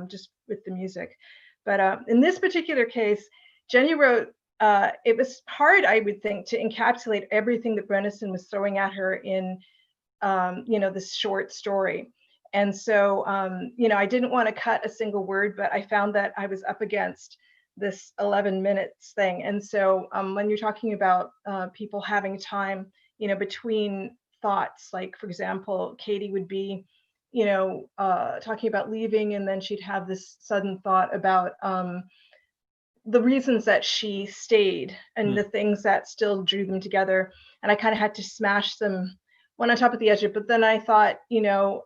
just with the music. But in this particular case, Jenny wrote, it was hard, I would think, to encapsulate everything that Bredesen was throwing at her in, you know, this short story. And so, you know, I didn't want to cut a single word, but I found that I was up against this 11 minutes thing. And so when you're talking about people having time, you know, between thoughts, like, for example, Katie would be, you know, talking about leaving, and then she'd have this sudden thought about the reasons that she stayed and the things that still drew them together. And I kind of had to smash them one on top of the edge. But then I thought, you know,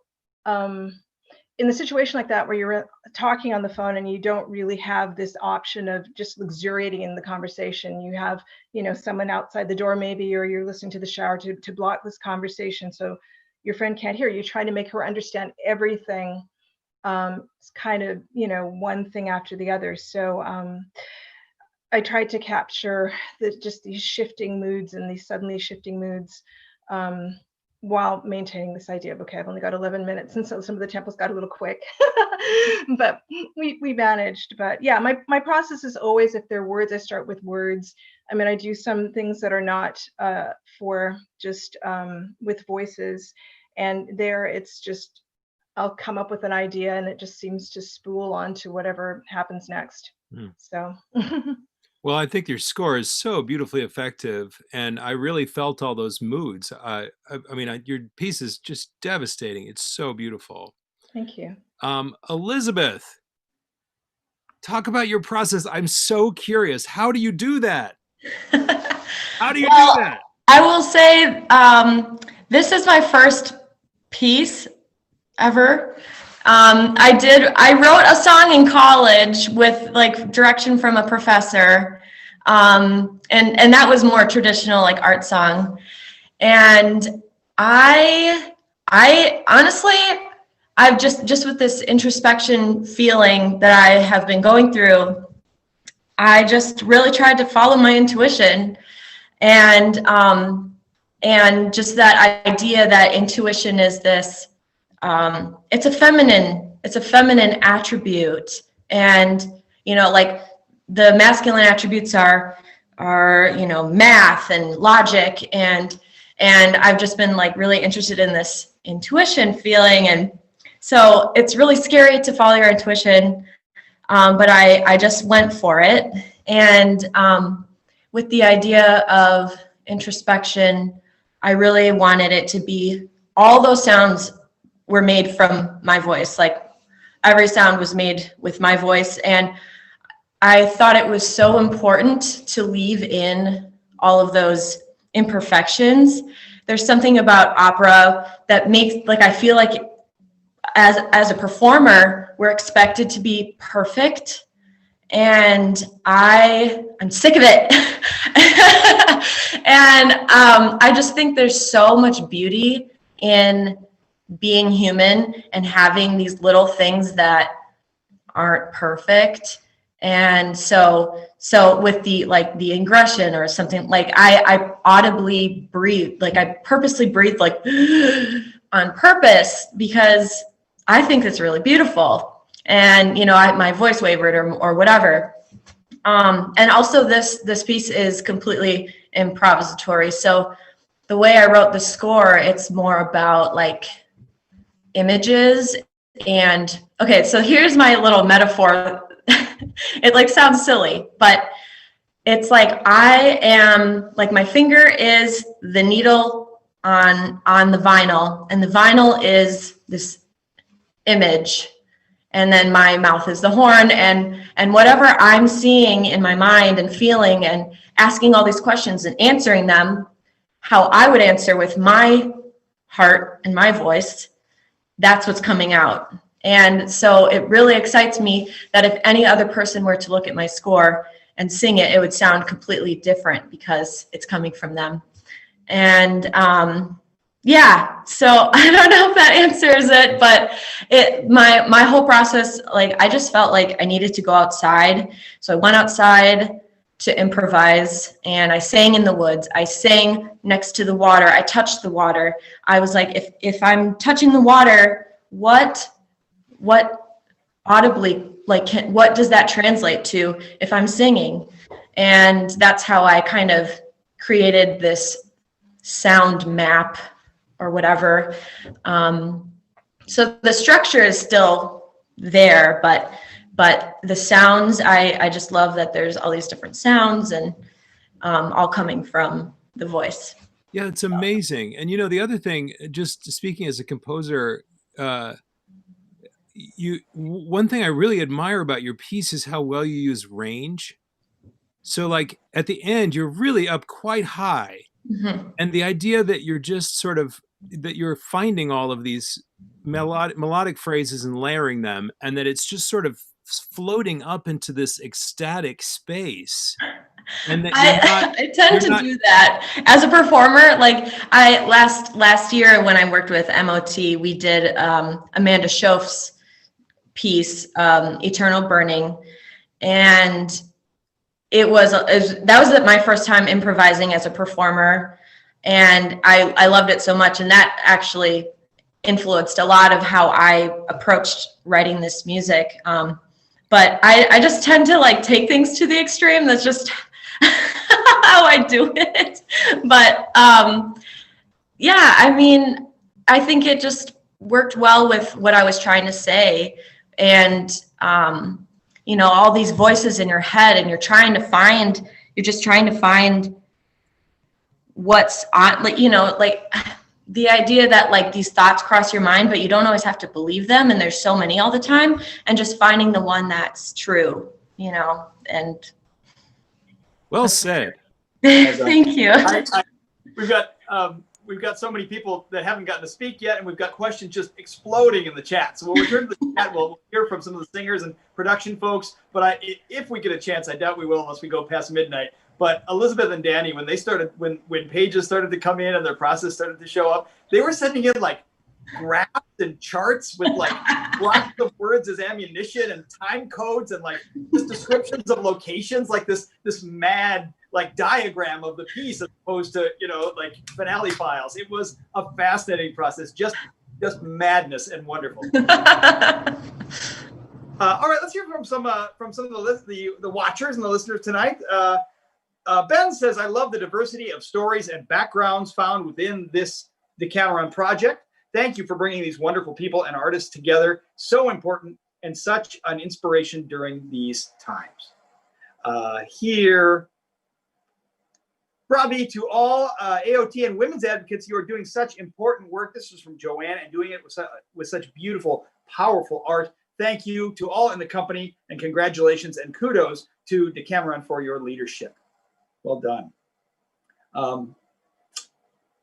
in a situation like that where you're talking on the phone and you don't really have this option of just luxuriating in the conversation, you have, you know, someone outside the door maybe, or you're listening to the shower to block this conversation so your friend can't hear. You're trying to make her understand everything. It's kind of, you know, one thing after the other. So I tried to capture just these shifting moods and these suddenly shifting moods, while maintaining this idea of, okay, I've only got 11 minutes. And so some of the tempos got a little quick, but we managed. But yeah, my process is always, if there are words, I start with words. I mean, I do some things that are not for just with voices. And there it's just, I'll come up with an idea and it just seems to spool on to whatever happens next. So. Well, I think your score is so beautifully effective, and I really felt all those moods. I mean, your piece is just devastating. It's so beautiful. Thank you. Elizabeth. talk about your process. I'm so curious. How do you do that? How do you do that? I will say this is my first piece ever. I wrote a song in college with like direction from a professor. And that was more traditional, like art song. And I honestly, I've just with this introspection feeling that I have been going through, I just really tried to follow my intuition, and just that idea that intuition is this, it's a feminine attribute, and like the masculine attributes are math and logic, and I've just been like really interested in this intuition feeling, and so it's really scary to follow your intuition, but I just went for it. And with the idea of introspection, I really wanted it to be, all those sounds were made from my voice. Like every sound was made with my voice. And I thought it was so important to leave in all of those imperfections. There's something about opera that makes, like, I feel like as a performer, we're expected to be perfect, and I'm sick of it. And I just think there's so much beauty in being human and having these little things that aren't perfect. And so with the ingression or something, like I audibly breathe, like I purposely breathe like on purpose, because I think it's really beautiful. And, my voice wavered or whatever. And also this piece is completely improvisatory. So the way I wrote the score, it's more about like images. And okay, so here's my little metaphor. It like sounds silly, but it's like I am, like my finger is the needle on the vinyl, and the vinyl is this image, and then my mouth is the horn, and whatever I'm seeing in my mind and feeling and asking all these questions and answering them how I would answer with my heart and my voice, that's what's coming out. And so it really excites me that if any other person were to look at my score and sing it, it would sound completely different because it's coming from them. And yeah, so I don't know if that answers it, but my whole process, like I just felt like I needed to go outside. So I went outside to improvise, and I sang in the woods. I sang next to the water. I touched the water. I was like, if I'm touching the water, what audibly, like, what does that translate to if I'm singing? And that's how I kind of created this sound map or whatever. So the structure is still there, but the sounds, I just love that there's all these different sounds and all coming from the voice. Yeah, it's amazing. And the other thing, just speaking as a composer, one thing I really admire about your piece is how well you use range. So like at the end, you're really up quite high. Mm-hmm. And the idea that you're just sort of, that you're finding all of these melodic phrases and layering them, and that it's just sort of floating up into this ecstatic space. And that I tend to do that as a performer. Like last year when I worked with MOT, we did Amanda Schoff's piece, Eternal Burning, and that was my first time improvising as a performer, and I loved it so much, and that actually influenced a lot of how I approached writing this music. But I just tend to like take things to the extreme. That's just how I do it. But yeah, I mean, I think it just worked well with what I was trying to say. And all these voices in your head, and you're just trying to find what's on, like, the idea that like these thoughts cross your mind, but you don't always have to believe them. And there's so many all the time, and just finding the one that's true, you know, and. Well said. Thank you. We've got so many people that haven't gotten to speak yet, and we've got questions just exploding in the chat. So we'll return to the chat. We'll hear from some of the singers and production folks. But if we get a chance, I doubt we will unless we go past midnight. But Elizabeth and Danny, when they started, when pages started to come in and their process started to show up, they were sending in like graphs and charts with like blocks of words as ammunition and time codes and like just descriptions of locations, like this mad like diagram of the piece as opposed to, you know, like finale files. It was a fascinating process, just madness and wonderful. All right, let's hear from some of the watchers and the listeners tonight. Ben says, I love the diversity of stories and backgrounds found within this Decameron project. Thank you for bringing these wonderful people and artists together. So important and such an inspiration during these times. Here, Bravi to all AOT and women's advocates. You are doing such important work. This was from Joanne, and doing it with such beautiful, powerful art. Thank you to all in the company, and congratulations and kudos to Decameron for your leadership. Well done.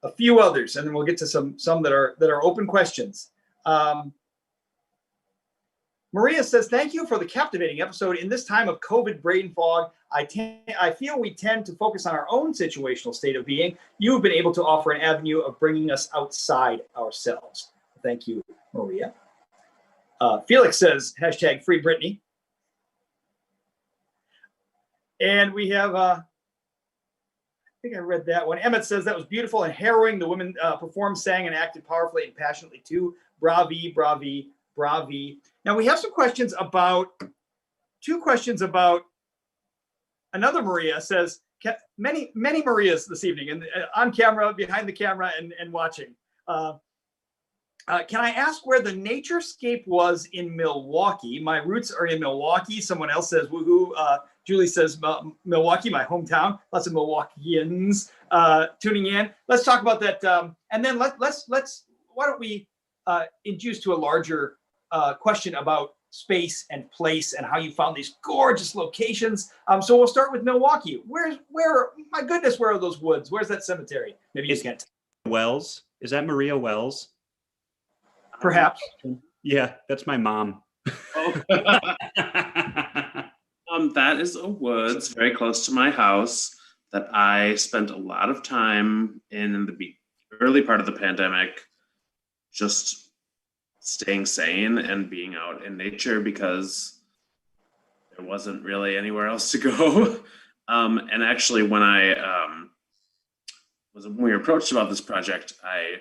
A few others, and then we'll get to some that are open questions. Maria says, thank you for the captivating episode. In this time of COVID brain fog, I feel we tend to focus on our own situational state of being. You have been able to offer an avenue of bringing us outside ourselves. Thank you, Maria. Felix says, hashtag free Britney. And we have, I think I read that one. Emmett says, that was beautiful and harrowing. The women performed, sang, and acted powerfully and passionately too. Bravi, bravi, bravi. Now we have some questions about, two questions about, another Maria says, many Marias this evening, and on camera, behind the camera, and watching. Can I ask where the naturescape was in Milwaukee? My roots are in Milwaukee. Someone else says, woohoo. Julie says, Milwaukee, my hometown. Lots of Milwaukeeans tuning in. Let's talk about that. And then let's why don't we induce to a larger question about space and place and how you found these gorgeous locations. So we'll start with Milwaukee. Where, my goodness, where are those woods? Where's that cemetery? Maybe you can't. Wells. Is that Maria Wells? Perhaps. Yeah, that's my mom. Oh. That is a woods very close to my house that I spent a lot of time in the early part of the pandemic, just staying sane and being out in nature because there wasn't really anywhere else to go. And actually, when when we were approached about this project, I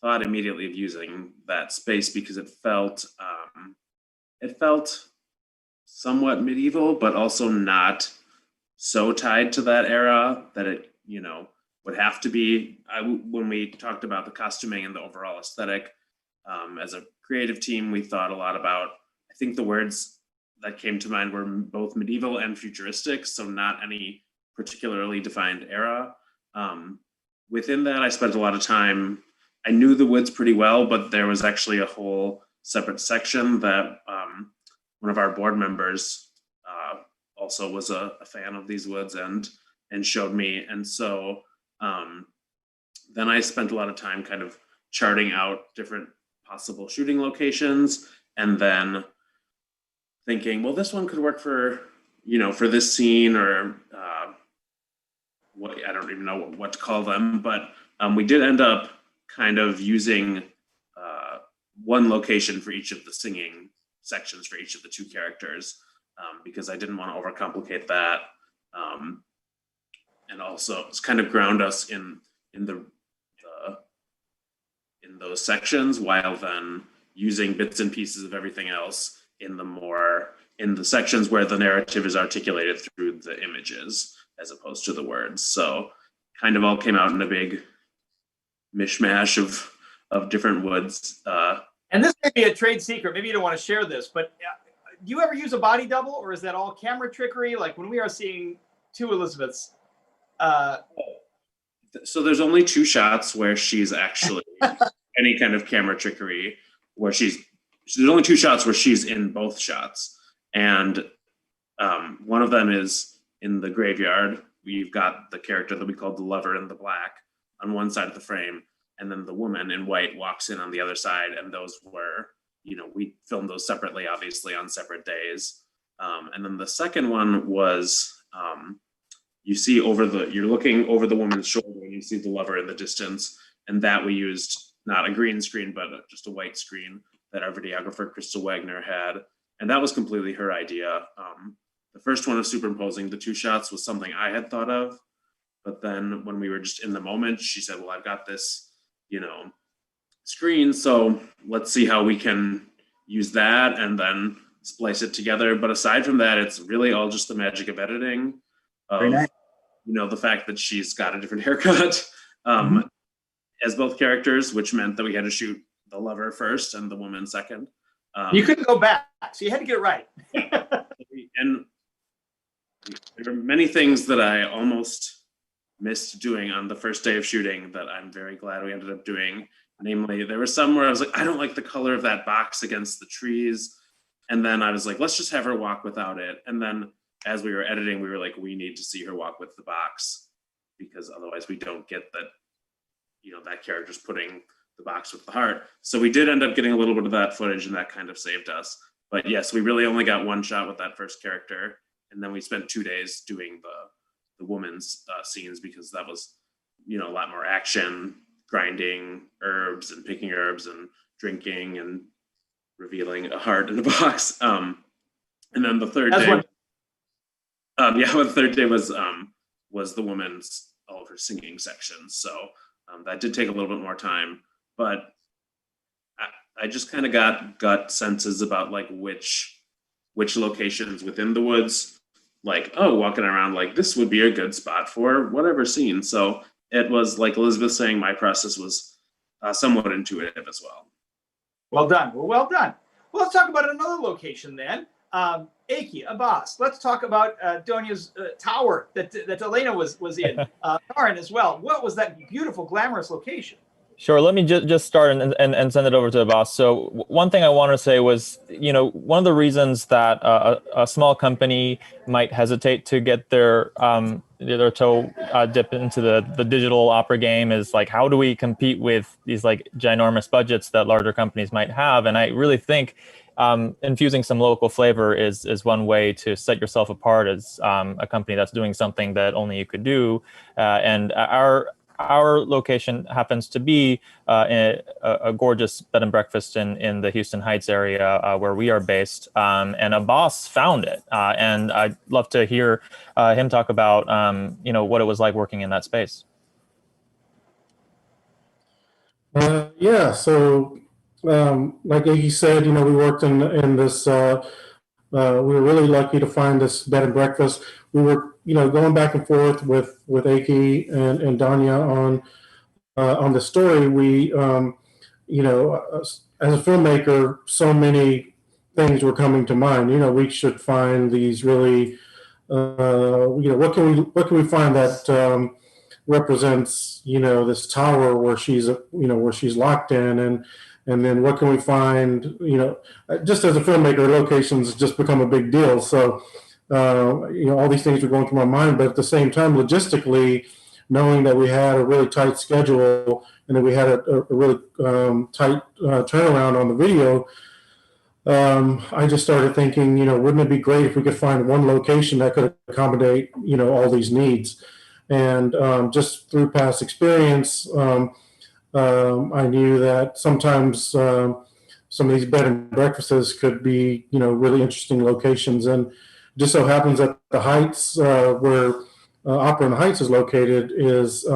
thought immediately of using that space because it felt somewhat medieval, but also not so tied to that era that it, you know, would have to be. When we talked about the costuming and the overall aesthetic, as a creative team, we thought a lot about, I think the words that came to mind were both medieval and futuristic, so not any particularly defined era. Within that, I spent a lot of time, I knew the woods pretty well, but there was actually a whole separate section that one of our board members also was a fan of these woods and showed me. And so then I spent a lot of time kind of charting out different possible shooting locations and then thinking, well, this one could work for, you know, for this scene or what, I don't even know what to call them, but we did end up kind of using one location for each of the singing sections for each of the two characters because I didn't want to overcomplicate that, and also it's kind of ground us in those sections while then using bits and pieces of everything else in the sections where the narrative is articulated through the images as opposed to the words. So kind of all came out in a big mishmash of different woods. And this may be a trade secret. Maybe you don't want to share this, but do you ever use a body double, or is that all camera trickery? Like when we are seeing two Elizabeths. So there's only 2 shots where she's actually any kind of camera trickery, where there's only 2 shots where she's in both shots. And one of them is in the graveyard. We've got the character that we called the lover in the black on one side of the frame, and then the woman in white walks in on the other side. And those were, we filmed those separately, obviously, on separate days. And then the second one was, you're looking over the woman's shoulder and you see the lover in the distance. And that we used not a green screen, but just a white screen that our videographer, Crystal Wagner, had. And that was completely her idea. The first one of superimposing the 2 shots was something I had thought of. But then when we were just in the moment, she said, well, I've got this, screen. So let's see how we can use that and then splice it together. But aside from that, it's really all just the magic of editing. Very nice. The fact that she's got a different haircut as both characters, which meant that we had to shoot the lover first and the woman second. You couldn't go back, so you had to get it right. And there were many things that I almost missed doing on the first day of shooting that I'm very glad we ended up doing. Namely, there were some where I was like, I don't like the color of that box against the trees. And then I was like, let's just have her walk without it. And then as we were editing, we were like, we need to see her walk with the box, because otherwise we don't get that, that character's putting the box with the heart. So we did end up getting a little bit of that footage, and that kind of saved us. But yes, we really only got 1 shot with that first character. And then we spent 2 days doing the woman's scenes, because that was, a lot more action, grinding herbs and picking herbs and drinking and revealing a heart in a box. And then the third day, the third day was the woman's, all of her singing sections. So that did take a little bit more time, but I just kind of got gut senses about like which locations within the woods, like, oh, walking around, like this would be a good spot for whatever scene. So it was like Elizabeth saying, my process was somewhat intuitive as well. Well done. Well done. Well, let's talk about another location then. Aki, Abbas, let's talk about Donia's tower that Elena was in, Karen as well. What was that beautiful, glamorous location? Sure. Let me just start and send it over to Abbas. So one thing I wanted to say was, one of the reasons that a small company might hesitate to get their toe dip into the digital opera game is like, how do we compete with these like ginormous budgets that larger companies might have? And I really think infusing some local flavor is one way to set yourself apart as a company that's doing something that only you could do. And our location happens to be a gorgeous bed and breakfast in the Houston Heights area where we are based. And Abbas found it. And I'd love to hear him talk about, what it was like working in that space. Yeah, so like Iggy said, we worked in this, we were really lucky to find this bed and breakfast. We were, going back and forth with Aki and Danya on the story. We, as a filmmaker, so many things were coming to mind. We should find these really, what can we find that represents, this tower where she's, where she's locked in, and then what can we find, just as a filmmaker, locations just become a big deal. So, all these things were going through my mind, but at the same time, logistically, knowing that we had a really tight schedule and that we had a really tight turnaround on the video, I just started thinking, wouldn't it be great if we could find one location that could accommodate, all these needs? And just through past experience, I knew that sometimes some of these bed and breakfasts could be, really interesting locations. And just so happens that the Heights, where Opera in the Heights is located, is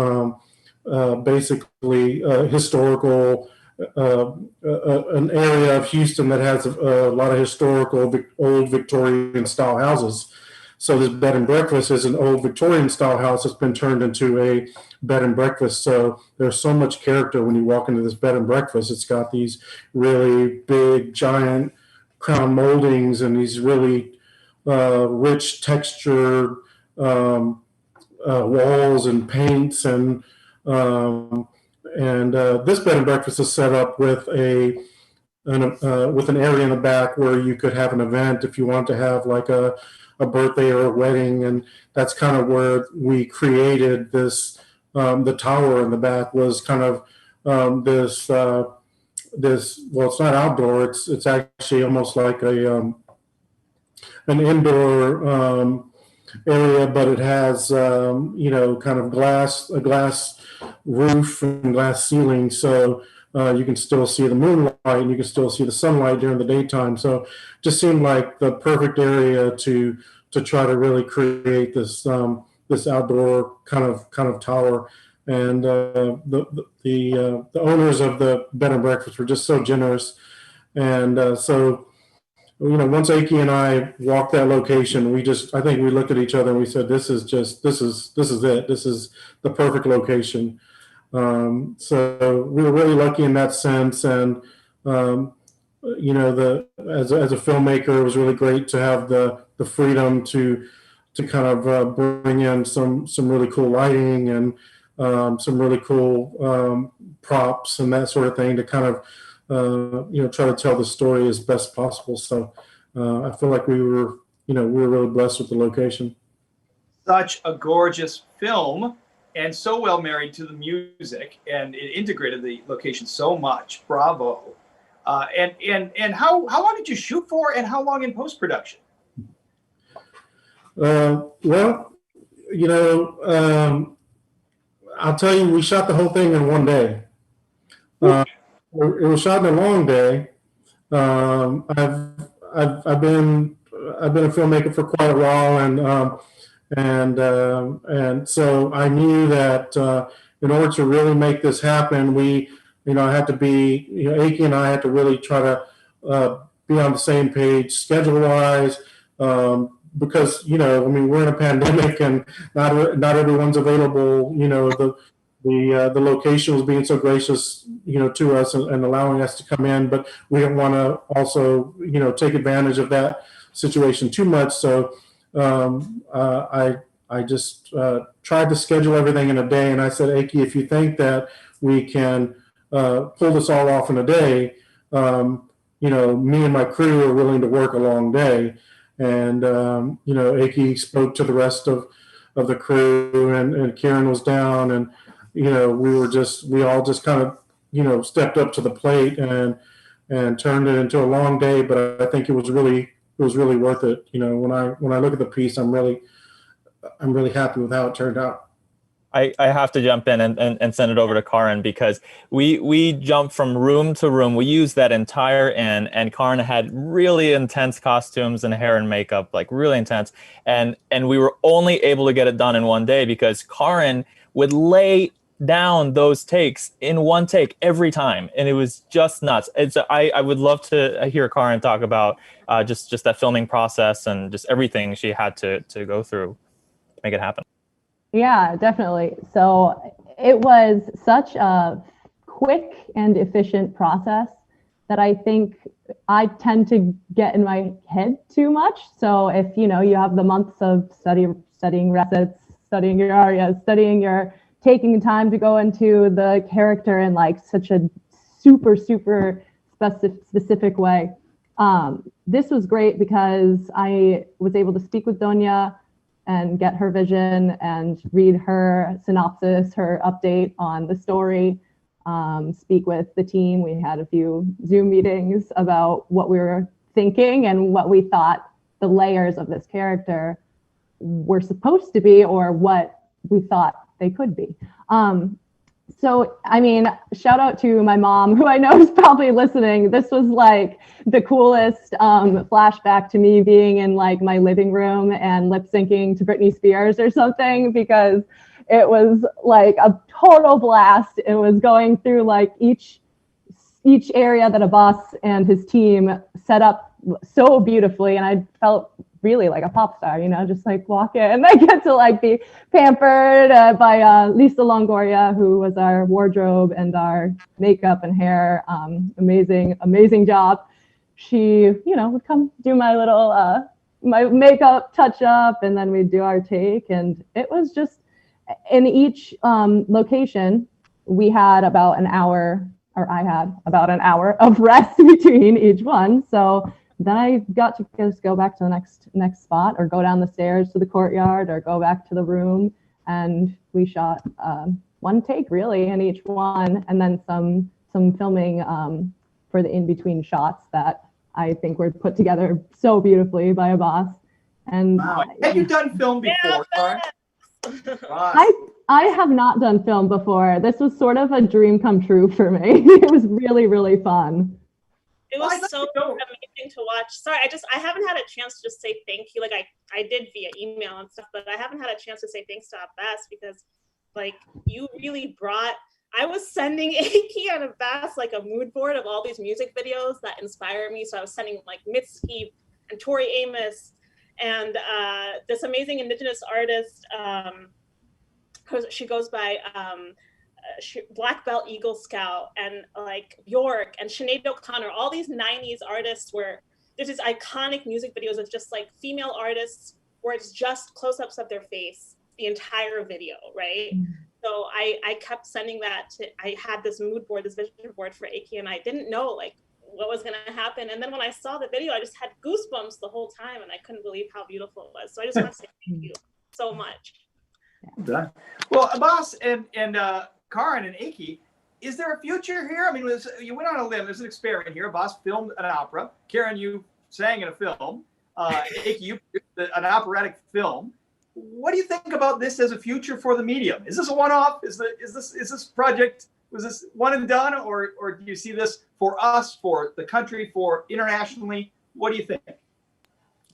basically historical, an area of Houston that has a lot of historical old Victorian style houses. So this bed and breakfast is an old Victorian style house that's been turned into a bed and breakfast. So there's so much character when you walk into this bed and breakfast. It's got these really big, giant crown moldings and these really rich textured walls and paints, and And this bed and breakfast is set up with with an area in the back where you could have an event if you want to have like a birthday or a wedding. And that's kind of where we created this. The tower in the back was kind of this, well, it's not outdoor. It's actually almost like an indoor area, but it has, kind of a glass roof and glass ceiling. So you can still see the moonlight and you can still see the sunlight during the daytime. So it just seemed like the perfect area to try to really create this this outdoor kind of tower. And the owners of the bed and breakfast were just so generous. And so once Aki and I walked that location, I think we looked at each other and we said, this is it. This is the perfect location. So we were really lucky in that sense. And, as a filmmaker, it was really great to have the freedom to kind of bring in some really cool lighting and some really cool props and that sort of thing to kind of, try to tell the story as best possible. So I feel like we were really blessed with the location. Such a gorgeous film, and so well married to the music, and it integrated the location so much. Bravo! And how long did you shoot for, and how long in post production? Well, I'll tell you, we shot the whole thing in one day. It was shot in a long day. I've been a filmmaker for quite a while, and so I knew that in order to really make this happen, I had to be, Aki and I had to really try to be on the same page schedule-wise, because we're in a pandemic and not everyone's available. The location was being so gracious, to us and allowing us to come in, but we don't want to also, take advantage of that situation too much. So I just tried to schedule everything in a day, and I said, Aki, if you think that we can pull this all off in a day, me and my crew are willing to work a long day. And Aki spoke to the rest of the crew, and Karen was down, and we all just kind of stepped up to the plate and turned it into a long day. But I think it was really worth it. When I look at the piece, I'm really happy with how it turned out. I have to jump in and send it over to Karin, because we jumped from room to room. We used that entire inn, and Karin had really intense costumes and hair and makeup, like really intense. And we were only able to get it done in one day because Karin would lay down those takes in one take every time, and it was just nuts. And so I would love to hear Karin talk about just that filming process and just everything she had to go through to make it happen. Yeah, definitely. So it was such a quick and efficient process that I think I tend to get in my head too much. So if you have the months of studying recits, studying your arias, taking time to go into the character in like such a super specific way. This was great because I was able to speak with Donia and get her vision and read her synopsis, her update on the story, speak with the team. We had a few Zoom meetings about what we were thinking and what we thought the layers of this character were supposed to be, or what we thought they could be. So, I mean, shout out to my mom, who I know is probably listening. This was like the coolest flashback to me being in like my living room and lip syncing to Britney Spears or something, because it was like a total blast. It was going through like each area that Abbas and his team set up so beautifully, and I felt really like a pop star, just like walk in. I get to like be pampered by Lisa Longoria, who was our wardrobe and our makeup and hair. Amazing job. She, would come do my little my makeup touch up, and then we'd do our take, and it was just in each location, we had about an hour, or I had about an hour of rest between each one. So then I got to just go back to the next spot, or go down the stairs to the courtyard, or go back to the room, and we shot one take really in each one, and then some filming for the in-between shots that I think were put together so beautifully by a boss. And wow. Have you done film before, Karen? I have not done film before. This was sort of a dream come true for me. It was really, really fun. It was so amazing to watch. Sorry, I haven't had a chance to just say thank you. Like I did via email and stuff, but I haven't had a chance to say thanks to Abbas, because like you really brought, I was sending Aki and Abbas like a mood board of all these music videos that inspire me. So I was sending like Mitski and Tori Amos and this amazing Indigenous artist, she goes by Black Belt Eagle Scout, and like Bjork and Sinead O'Connor, all these 90s artists where there's these iconic music videos of just like female artists where it's just close-ups of their face the entire video, right? Mm-hmm. So I kept sending that to, I had this mood board, this vision board for Aki, and I didn't know like what was gonna happen. And then when I saw the video, I just had goosebumps the whole time, and I couldn't believe how beautiful it was. So I just want to say thank you so much. Done. Well, Abbas and Karen and Aki, is there a future here? I mean, you went on a limb. There's an experiment here. Abbas filmed an opera. Karen, you sang in a film. Aki, you produced an operatic film. What do you think about this as a future for the medium? Is this a one-off? Is this project, was this one and done, or do you see this for us, for the country, for internationally? What do you think?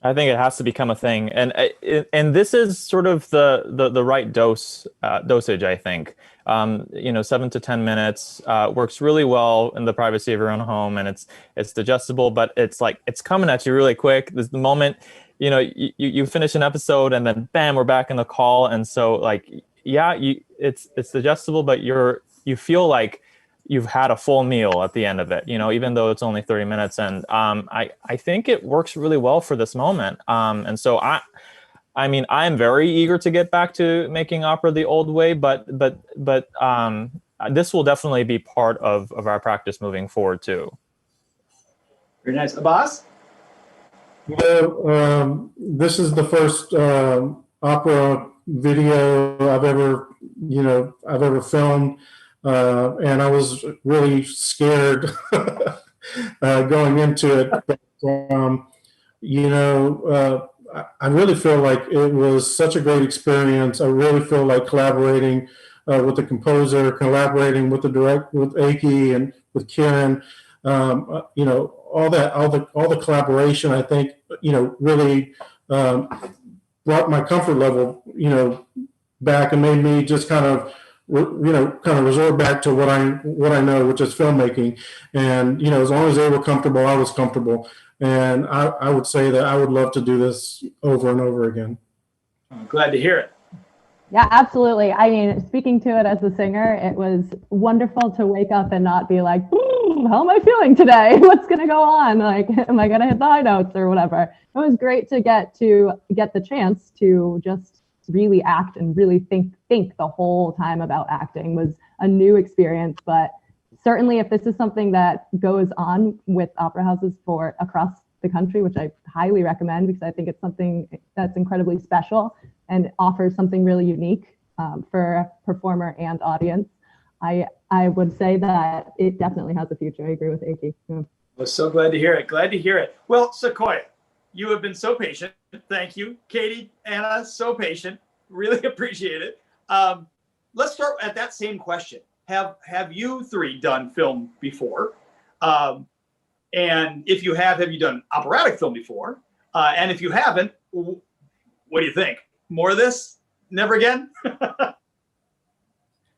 I think it has to become a thing, and this is sort of the right dosage. I think 7 to 10 minutes works really well in the privacy of your own home, and it's digestible, but it's coming at you really quick. There's the moment you finish an episode, and then bam, we're back in the call, and so it's digestible, but you feel like you've had a full meal at the end of it, even though it's only 30 minutes. And I think it works really well for this moment. And so I mean, I'm very eager to get back to making opera the old way, but this will definitely be part of our practice moving forward too. Very nice. Abbas? This is the first opera video I've ever filmed. And I was really scared going into it. But, I really feel like it was such a great experience. I really feel like collaborating with the composer, collaborating with the director, with Aki and with Karen, all the collaboration, I think, really brought my comfort level, back and made me just kind of resort back to what I know, which is filmmaking. And, as long as they were comfortable, I was comfortable. And I would say that I would love to do this over and over again. I'm glad to hear it. Yeah, absolutely. I mean, speaking to it as a singer, it was wonderful to wake up and not be like, how am I feeling today? What's going to go on? Like, am I going to hit the high notes or whatever? It was great to get the chance to just really act and really think the whole time about acting. Was a new experience, but certainly if this is something that goes on with opera houses for across the country, which I highly recommend, because I think it's something that's incredibly special and offers something really unique for a performer and audience, I would say that it definitely has a future. I agree with Aki. Yeah. Well, so glad to hear it. Glad to hear it. Well, Sequoia, you have been so patient. Thank you. Katie, Anna, so patient. Really appreciate it. Let's start at that same question. Have you three done film before? And if you have you done operatic film before? And if you haven't, what do you think? More of this? Never again?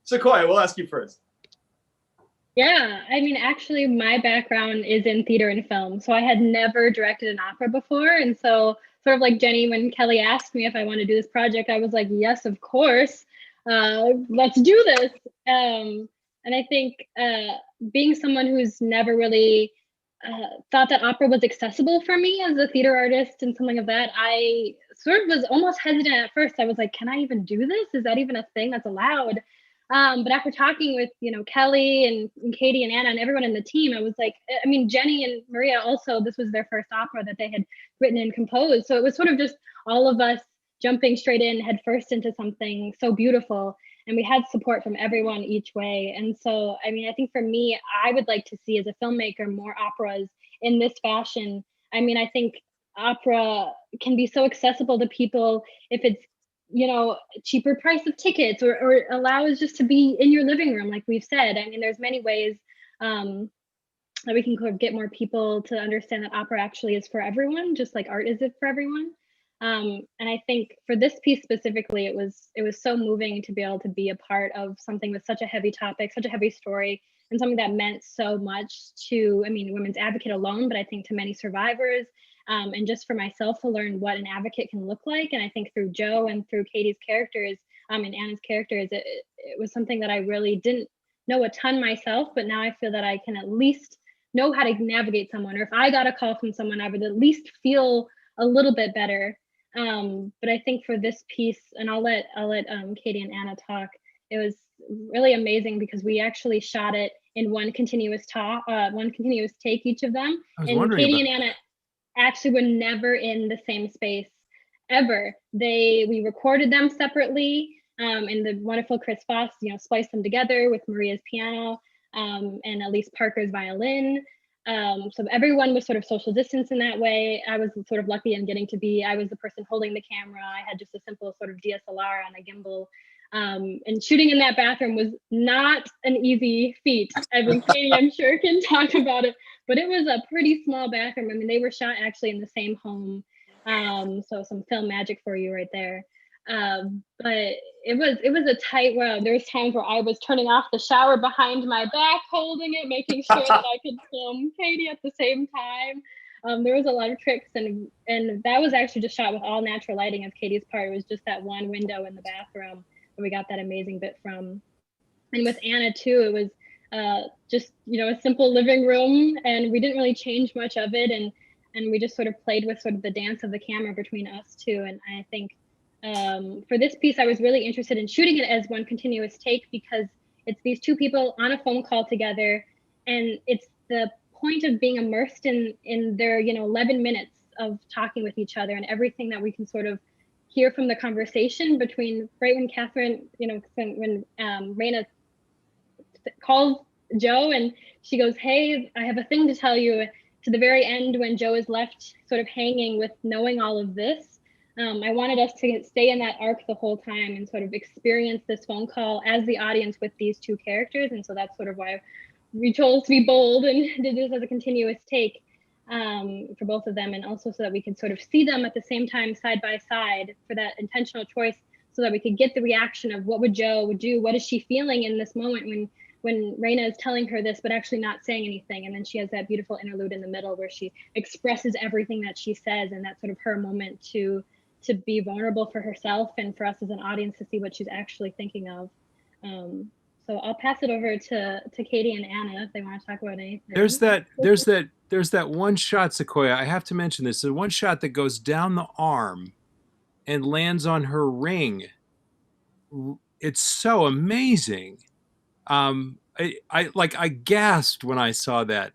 Sequoia, we'll ask you first. Yeah, I mean, actually, my background is in theater and film, so I had never directed an opera before. And so, sort of like Jenny, when Kelly asked me if I want to do this project, I was like, yes, of course, let's do this. And I think being someone who's never really thought that opera was accessible for me as a theater artist and something of that, I sort of was almost hesitant at first. I was like, can I even do this? Is that even a thing that's allowed? But after talking with, Kelly and Katie and Anna and everyone in the team, I was like, I mean, Jenny and Maria also, this was their first opera that they had written and composed. So it was sort of just all of us jumping straight in head first into something so beautiful. And we had support from everyone each way. And so, I mean, I think for me, I would like to see as a filmmaker more operas in this fashion. I mean, I think opera can be so accessible to people if it's, cheaper price of tickets or allows just to be in your living room, like we've said. I mean, there's many ways that we can get more people to understand that opera actually is for everyone, just like art is it for everyone. And I think for this piece specifically, it was so moving to be able to be a part of something with such a heavy topic, such a heavy story, and something that meant so much to, Women's Advocate alone, but I think to many survivors, and just for myself to learn what an advocate can look like. And I think through Joe and through Katie's characters, and Anna's characters, it was something that I really didn't know a ton myself, but now I feel that I can at least know how to navigate someone, or if I got a call from someone, I would at least feel a little bit better. But I think for this piece, and I'll let Katie and Anna talk, it was really amazing because we actually shot it in one continuous take, each of them. And Katie and Anna actually were never in the same space ever. We recorded them separately, and the wonderful Chris Foss, spliced them together with Maria's piano and Elise Parker's violin. So everyone was sort of social distance in that way. I was sort of lucky in I was the person holding the camera. I had just a simple sort of DSLR on a gimbal. And shooting in that bathroom was not an easy feat. I mean, Katie, I'm sure, can talk about it, but it was a pretty small bathroom. I mean, they were shot actually in the same home. So some film magic for you right there. But it was a tight road. There was times where I was turning off the shower behind my back, holding it, making sure that I could film Katie at the same time. There was a lot of tricks, and that was actually just shot with all natural lighting of Katie's part. It was just that one window in the bathroom that we got that amazing bit from. And with Anna too, it was just a simple living room, and we didn't really change much of it, and we just sort of played with sort of the dance of the camera between us two. And I think for this piece, I was really interested in shooting it as one continuous take because it's these two people on a phone call together, and it's the point of being immersed in their 11 minutes of talking with each other and everything that we can sort of hear from the conversation between right when Catherine, when Raina calls Joe and she goes, "Hey, I have a thing to tell you," to the very end when Joe is left sort of hanging with knowing all of this. I wanted us to stay in that arc the whole time and sort of experience this phone call as the audience with these two characters. And so that's sort of why we chose to be bold and did this as a continuous take for both of them. And also so that we could sort of see them at the same time, side by side, for that intentional choice, so that we could get the reaction of what would Joe do? What is she feeling in this moment when Raina is telling her this, but actually not saying anything. And then she has that beautiful interlude in the middle where she expresses everything that she says, and that's sort of her moment to be vulnerable for herself and for us as an audience to see what she's actually thinking of. So I'll pass it over to Katie and Anna if they want to talk about anything. There's that one shot, Sequoia. I have to mention this. There's one shot that goes down the arm and lands on her ring. It's so amazing. I gasped when I saw that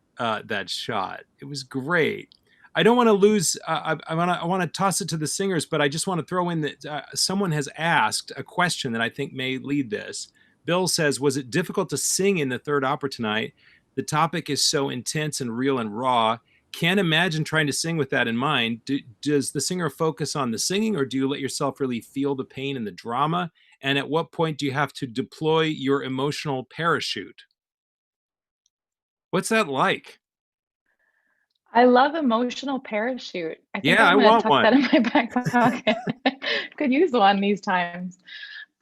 shot. It was great. I don't want to lose. I want to toss it to the singers, but I just want to throw in that someone has asked a question that I think may lead this. Bill says, "Was it difficult to sing in the third opera tonight? The topic is so intense and real and raw. Can't imagine trying to sing with that in mind. Does the singer focus on the singing, or do you let yourself really feel the pain and the drama? And at what point do you have to deploy your emotional parachute?" What's that like? I love emotional parachute. I think Yeah, I'm I gonna want tuck one. that in my back pocket. Could use one these times.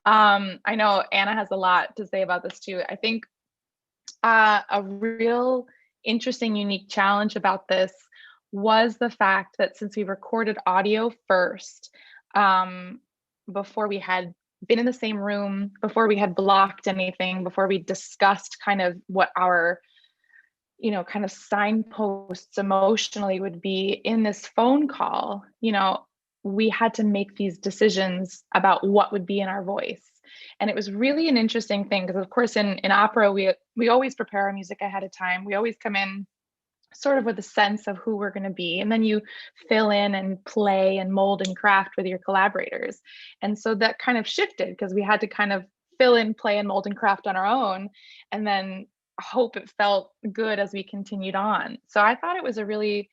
I know Anna has a lot to say about this too. I think a real interesting, unique challenge about this was the fact that since we recorded audio first, before we had been in the same room, before we had blocked anything, before we discussed kind of what our kind of signposts emotionally would be in this phone call, we had to make these decisions about what would be in our voice. And it was really an interesting thing because, of course, in opera, we always prepare our music ahead of time. We always come in sort of with a sense of who we're going to be. And then you fill in and play and mold and craft with your collaborators. And so that kind of shifted because we had to kind of fill in, play and mold and craft on our own, and then hope it felt good as we continued on. So I thought it was a really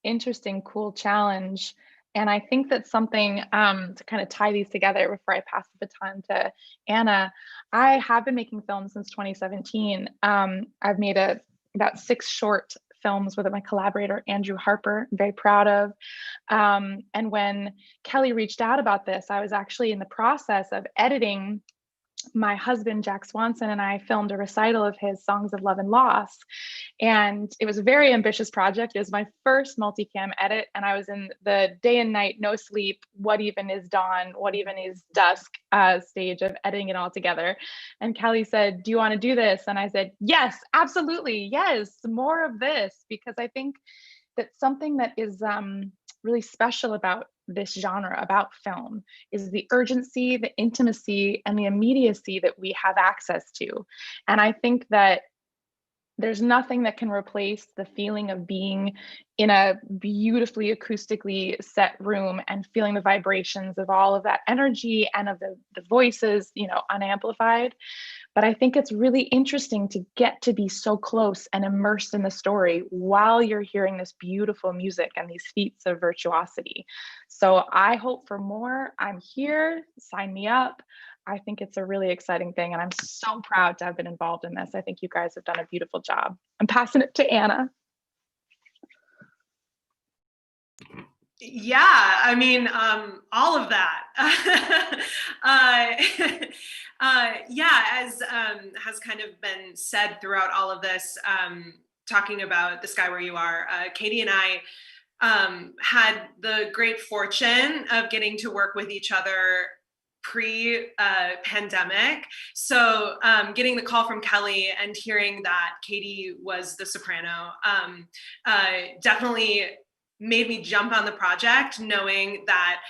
interesting, cool challenge. And I think that's something to kind of tie these together before I pass the baton to Anna. I have been making films since 2017. I've made about 6 short films with my collaborator, Andrew Harper, I'm very proud of. And when Kelly reached out about this, I was actually in the process of editing. My husband, Jack Swanson, and I filmed a recital of his Songs of Love and Loss. And it was a very ambitious project. It was my first multicam edit. And I was in the day and night, no sleep, what even is dawn, what even is dusk stage of editing it all together. And Kelly said, do you want to do this? And I said, yes, absolutely. Yes, more of this, because I think that something that is really special about this genre, about film, is the urgency, the intimacy, and the immediacy that we have access to. And I think that there's nothing that can replace the feeling of being in a beautifully acoustically set room and feeling the vibrations of all of that energy and of the voices, unamplified. But I think it's really interesting to get to be so close and immersed in the story while you're hearing this beautiful music and these feats of virtuosity. So I hope for more. I'm here, sign me up. I think it's a really exciting thing, and I'm so proud to have been involved in this. I think you guys have done a beautiful job. I'm passing it to Anna. Yeah, I mean, all of that. Yeah, as has kind of been said throughout all of this, talking about The Sky Where You Are, Katie and I had the great fortune of getting to work with each other pre-pandemic. So getting the call from Kelly and hearing that Katie was the soprano definitely made me jump on the project, knowing that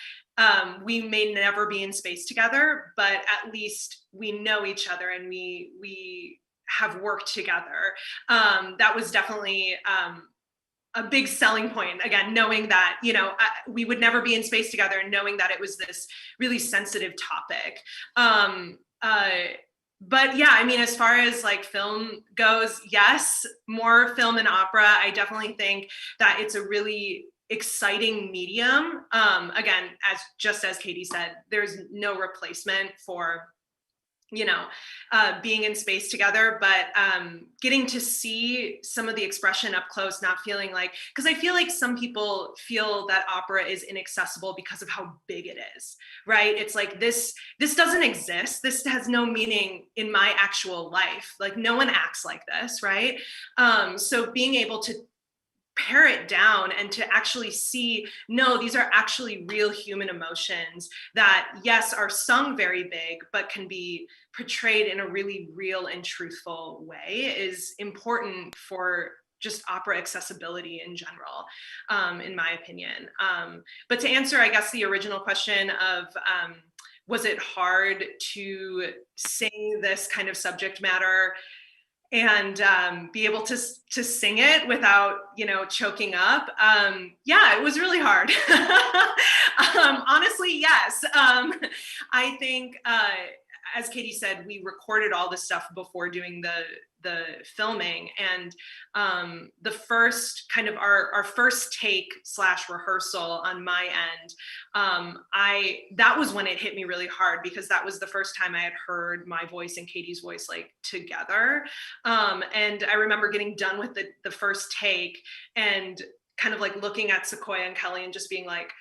we may never be in space together, but at least we know each other and we have worked together. That was definitely a big selling point, again, knowing that, we would never be in space together and knowing that it was this really sensitive topic. But yeah, I mean, as far as like film goes, yes, more film and opera. I definitely think that it's a really exciting medium. Again, just as Katie said, there's no replacement for being in space together, but getting to see some of the expression up close, not feeling like, because I feel like some people feel that opera is inaccessible because of how big it is, right? It's like, this doesn't exist. This has no meaning in my actual life. Like, no one acts like this, right? So being able to pare it down and to actually see, no, these are actually real human emotions that, yes, are sung very big, but can be portrayed in a really real and truthful way is important for just opera accessibility in general, in my opinion. But to answer, I guess, the original question of, was it hard to sing this kind of subject matter and be able to sing it without, choking up? Yeah, it was really hard. Honestly, yes. I think, as Katie said, we recorded all this stuff before doing the filming, and the first kind of our first take / rehearsal on my end, that was when it hit me really hard, because that was the first time I had heard my voice and Katie's voice like together. And I remember getting done with the first take and kind of like looking at Sequoia and Kelly and just being like,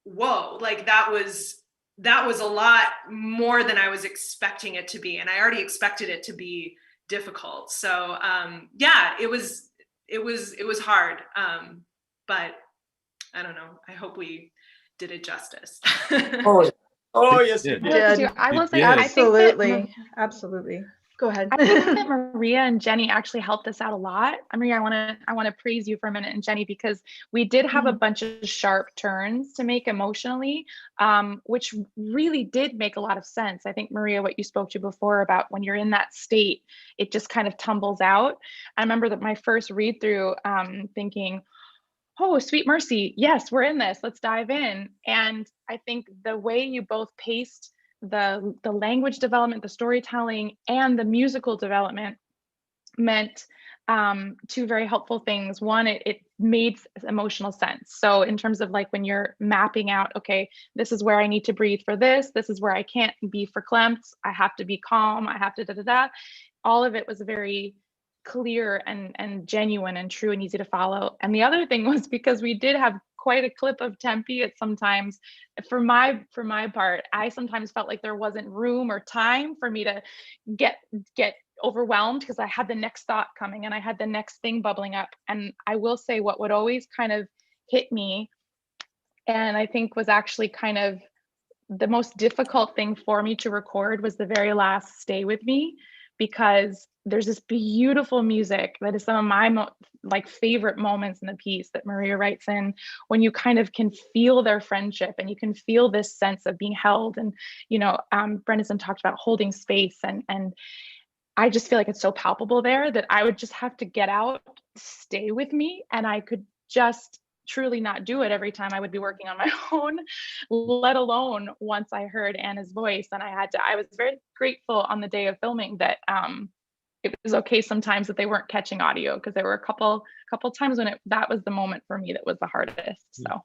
whoa, like that was a lot more than I was expecting it to be. And I already expected it to be difficult. So yeah, it was hard. But I don't know. I hope we did it justice. Oh yes, you did. I will say, absolutely, I think that, absolutely. Go ahead. I think that Maria and Jenny actually helped us out a lot. Maria, I want to praise you for a minute, and Jenny, because we did have a bunch of sharp turns to make emotionally, which really did make a lot of sense. I think, Maria, what you spoke to before about when you're in that state, it just kind of tumbles out. I remember that my first read through thinking, oh, sweet mercy, yes, we're in this, let's dive in. And I think the way you both paced the language development, the storytelling, and the musical development meant two very helpful things. One, it made emotional sense. So in terms of like when you're mapping out, okay, this is where I need to breathe for this is where I can't be verklempt, I have to be calm, I have to da-da-da. All of it was very clear and genuine and true and easy to follow. And the other thing was because we did have quite a clip of tempi at sometimes. For my part, I sometimes felt like there wasn't room or time for me to get overwhelmed because I had the next thought coming and I had the next thing bubbling up. And I will say what would always kind of hit me, and I think was actually kind of the most difficult thing for me to record, was the very last "Stay With Me," because there's this beautiful music that is some of my favorite moments in the piece that Maria writes in, when you kind of can feel their friendship and you can feel this sense of being held. And, Brendan talked about holding space, and I just feel like it's so palpable there that I would just have to get out, stay with me, and I could just truly not do it every time I would be working on my own, let alone once I heard Anna's voice. And I was very grateful on the day of filming that it was okay sometimes that they weren't catching audio, because there were a couple times when that was the moment for me that was the hardest. So.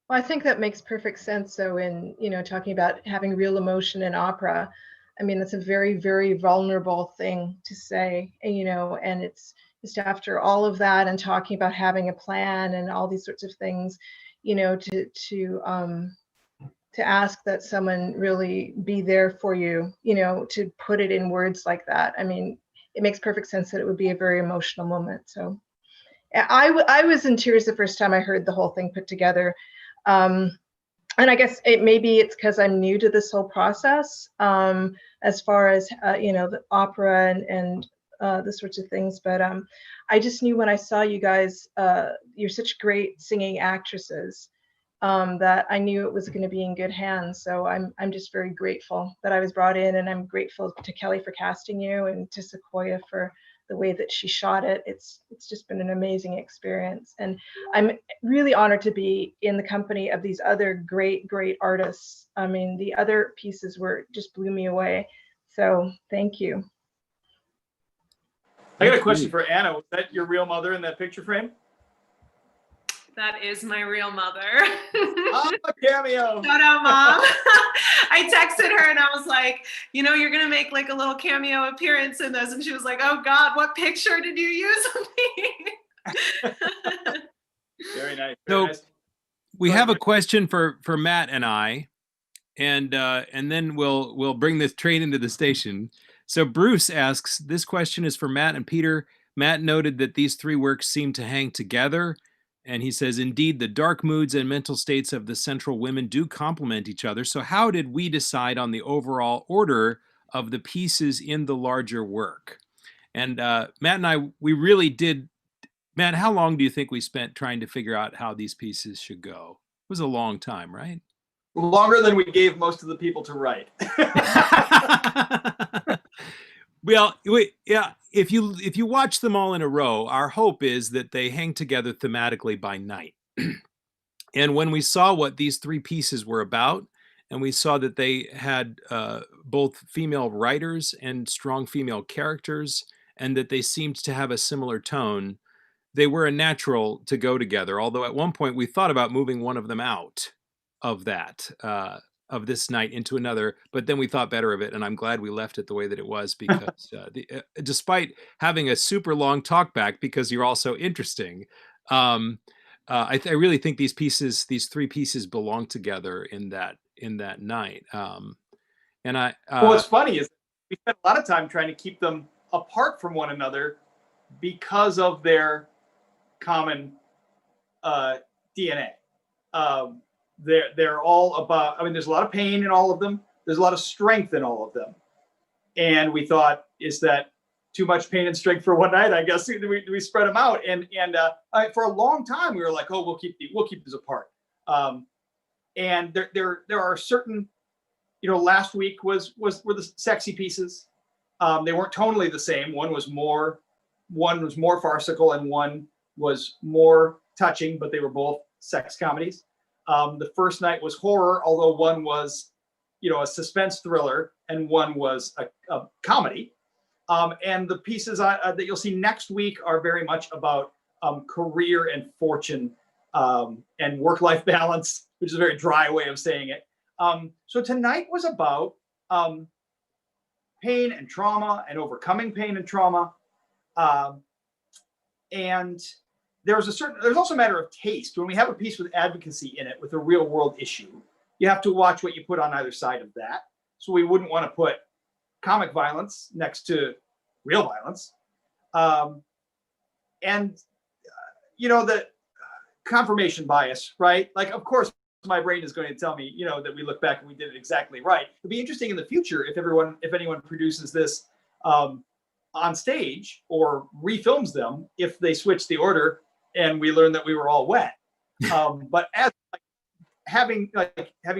Well, I think that makes perfect sense. So in, talking about having real emotion in opera, I mean, that's a very, very vulnerable thing to say, and it's just after all of that and talking about having a plan and all these sorts of things, to ask that someone really be there for you, to put it in words like that. I mean, it makes perfect sense that it would be a very emotional moment. So I was in tears the first time I heard the whole thing put together. And I guess maybe it's because I'm new to this whole process, as far as, the opera and the sorts of things. But I just knew when I saw you guys, you're such great singing actresses, that I knew it was going to be in good hands. So I'm just very grateful that I was brought in, and I'm grateful to Kelly for casting you and to Sequoia for the way that she shot it. It's just been an amazing experience. And I'm really honored to be in the company of these other great, great artists. I mean, the other pieces just blew me away. So thank you. I got a question for Anna. Was that your real mother in that picture frame? That is my real mother. Oh, cameo. Shout out, Mom. I texted her and I was like, you're going to make like a little cameo appearance in this. And she was like, oh God, what picture did you use of me? Very nice. So we have a question for Matt and I, and then we'll bring this train into the station. So Bruce asks, this question is for Matt and Peter. Matt noted that these three works seem to hang together. And he says, indeed, the dark moods and mental states of the central women do complement each other. So how did we decide on the overall order of the pieces in the larger work? And Matt and I, we really did. Matt, how long do you think we spent trying to figure out how these pieces should go? It was a long time, right? Longer than we gave most of the people to write. Well, yeah. If you watch them all in a row, our hope is that they hang together thematically by night. And when we saw what these three pieces were about, and we saw that they had both female writers and strong female characters, and that they seemed to have a similar tone, they were a natural to go together. Although at one point we thought about moving one of them out of that. Of this night into another, but then we thought better of it, and I'm glad we left it the way that it was, because despite having a super long talk back, because you're all so interesting, I really think these three pieces belong together in that night. And what's funny is we spent a lot of time trying to keep them apart from one another because of their common DNA. They're all about, I mean, there's a lot of pain in all of them. There's a lot of strength in all of them. And we thought, is that too much pain and strength for one night? I guess we spread them out. And for a long time, we were like, oh, we'll keep these apart. And there are certain, last week were the sexy pieces. They weren't tonally the same. One was more farcical and one was more touching, but they were both sex comedies. The first night was horror, although one was, a suspense thriller and one was a comedy. And the pieces that you'll see next week are very much about career and fortune and work-life balance, which is a very dry way of saying it. So tonight was about pain and trauma and overcoming pain and trauma. And there's also a matter of taste. When we have a piece with advocacy in it, with a real world issue, you have to watch what you put on either side of that. So we wouldn't want to put comic violence next to real violence. The confirmation bias, right? Like, of course, my brain is going to tell me, that we look back and we did it exactly right. It'll be interesting in the future if anyone produces this on stage or refilms them, if they switch the order and we learn that we were all wet. But as having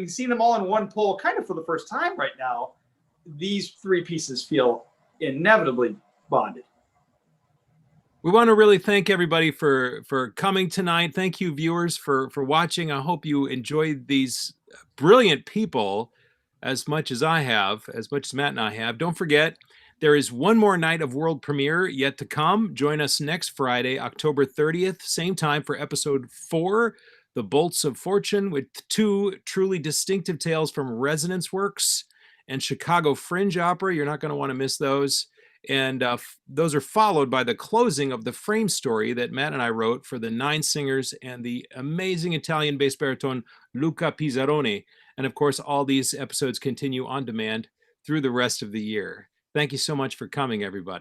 seen them all in one poll kind of for the first time right now, these three pieces feel inevitably bonded. We want to really thank everybody for coming tonight. Thank you, viewers, for watching. I hope you enjoyed these brilliant people as much as I have, as much as Matt and I have. Don't forget, there is one more night of world premiere yet to come. Join us next Friday, October 30th, same time for episode 4, The Bolts of Fortune, with 2 truly distinctive tales from Resonance Works and Chicago Fringe Opera. You're not going to want to miss those. And those are followed by the closing of the Frame story that Matt and I wrote for the 9 singers and the amazing Italian bass baritone Luca Pizzaroni. And of course, all these episodes continue on demand through the rest of the year. Thank you so much for coming, everybody.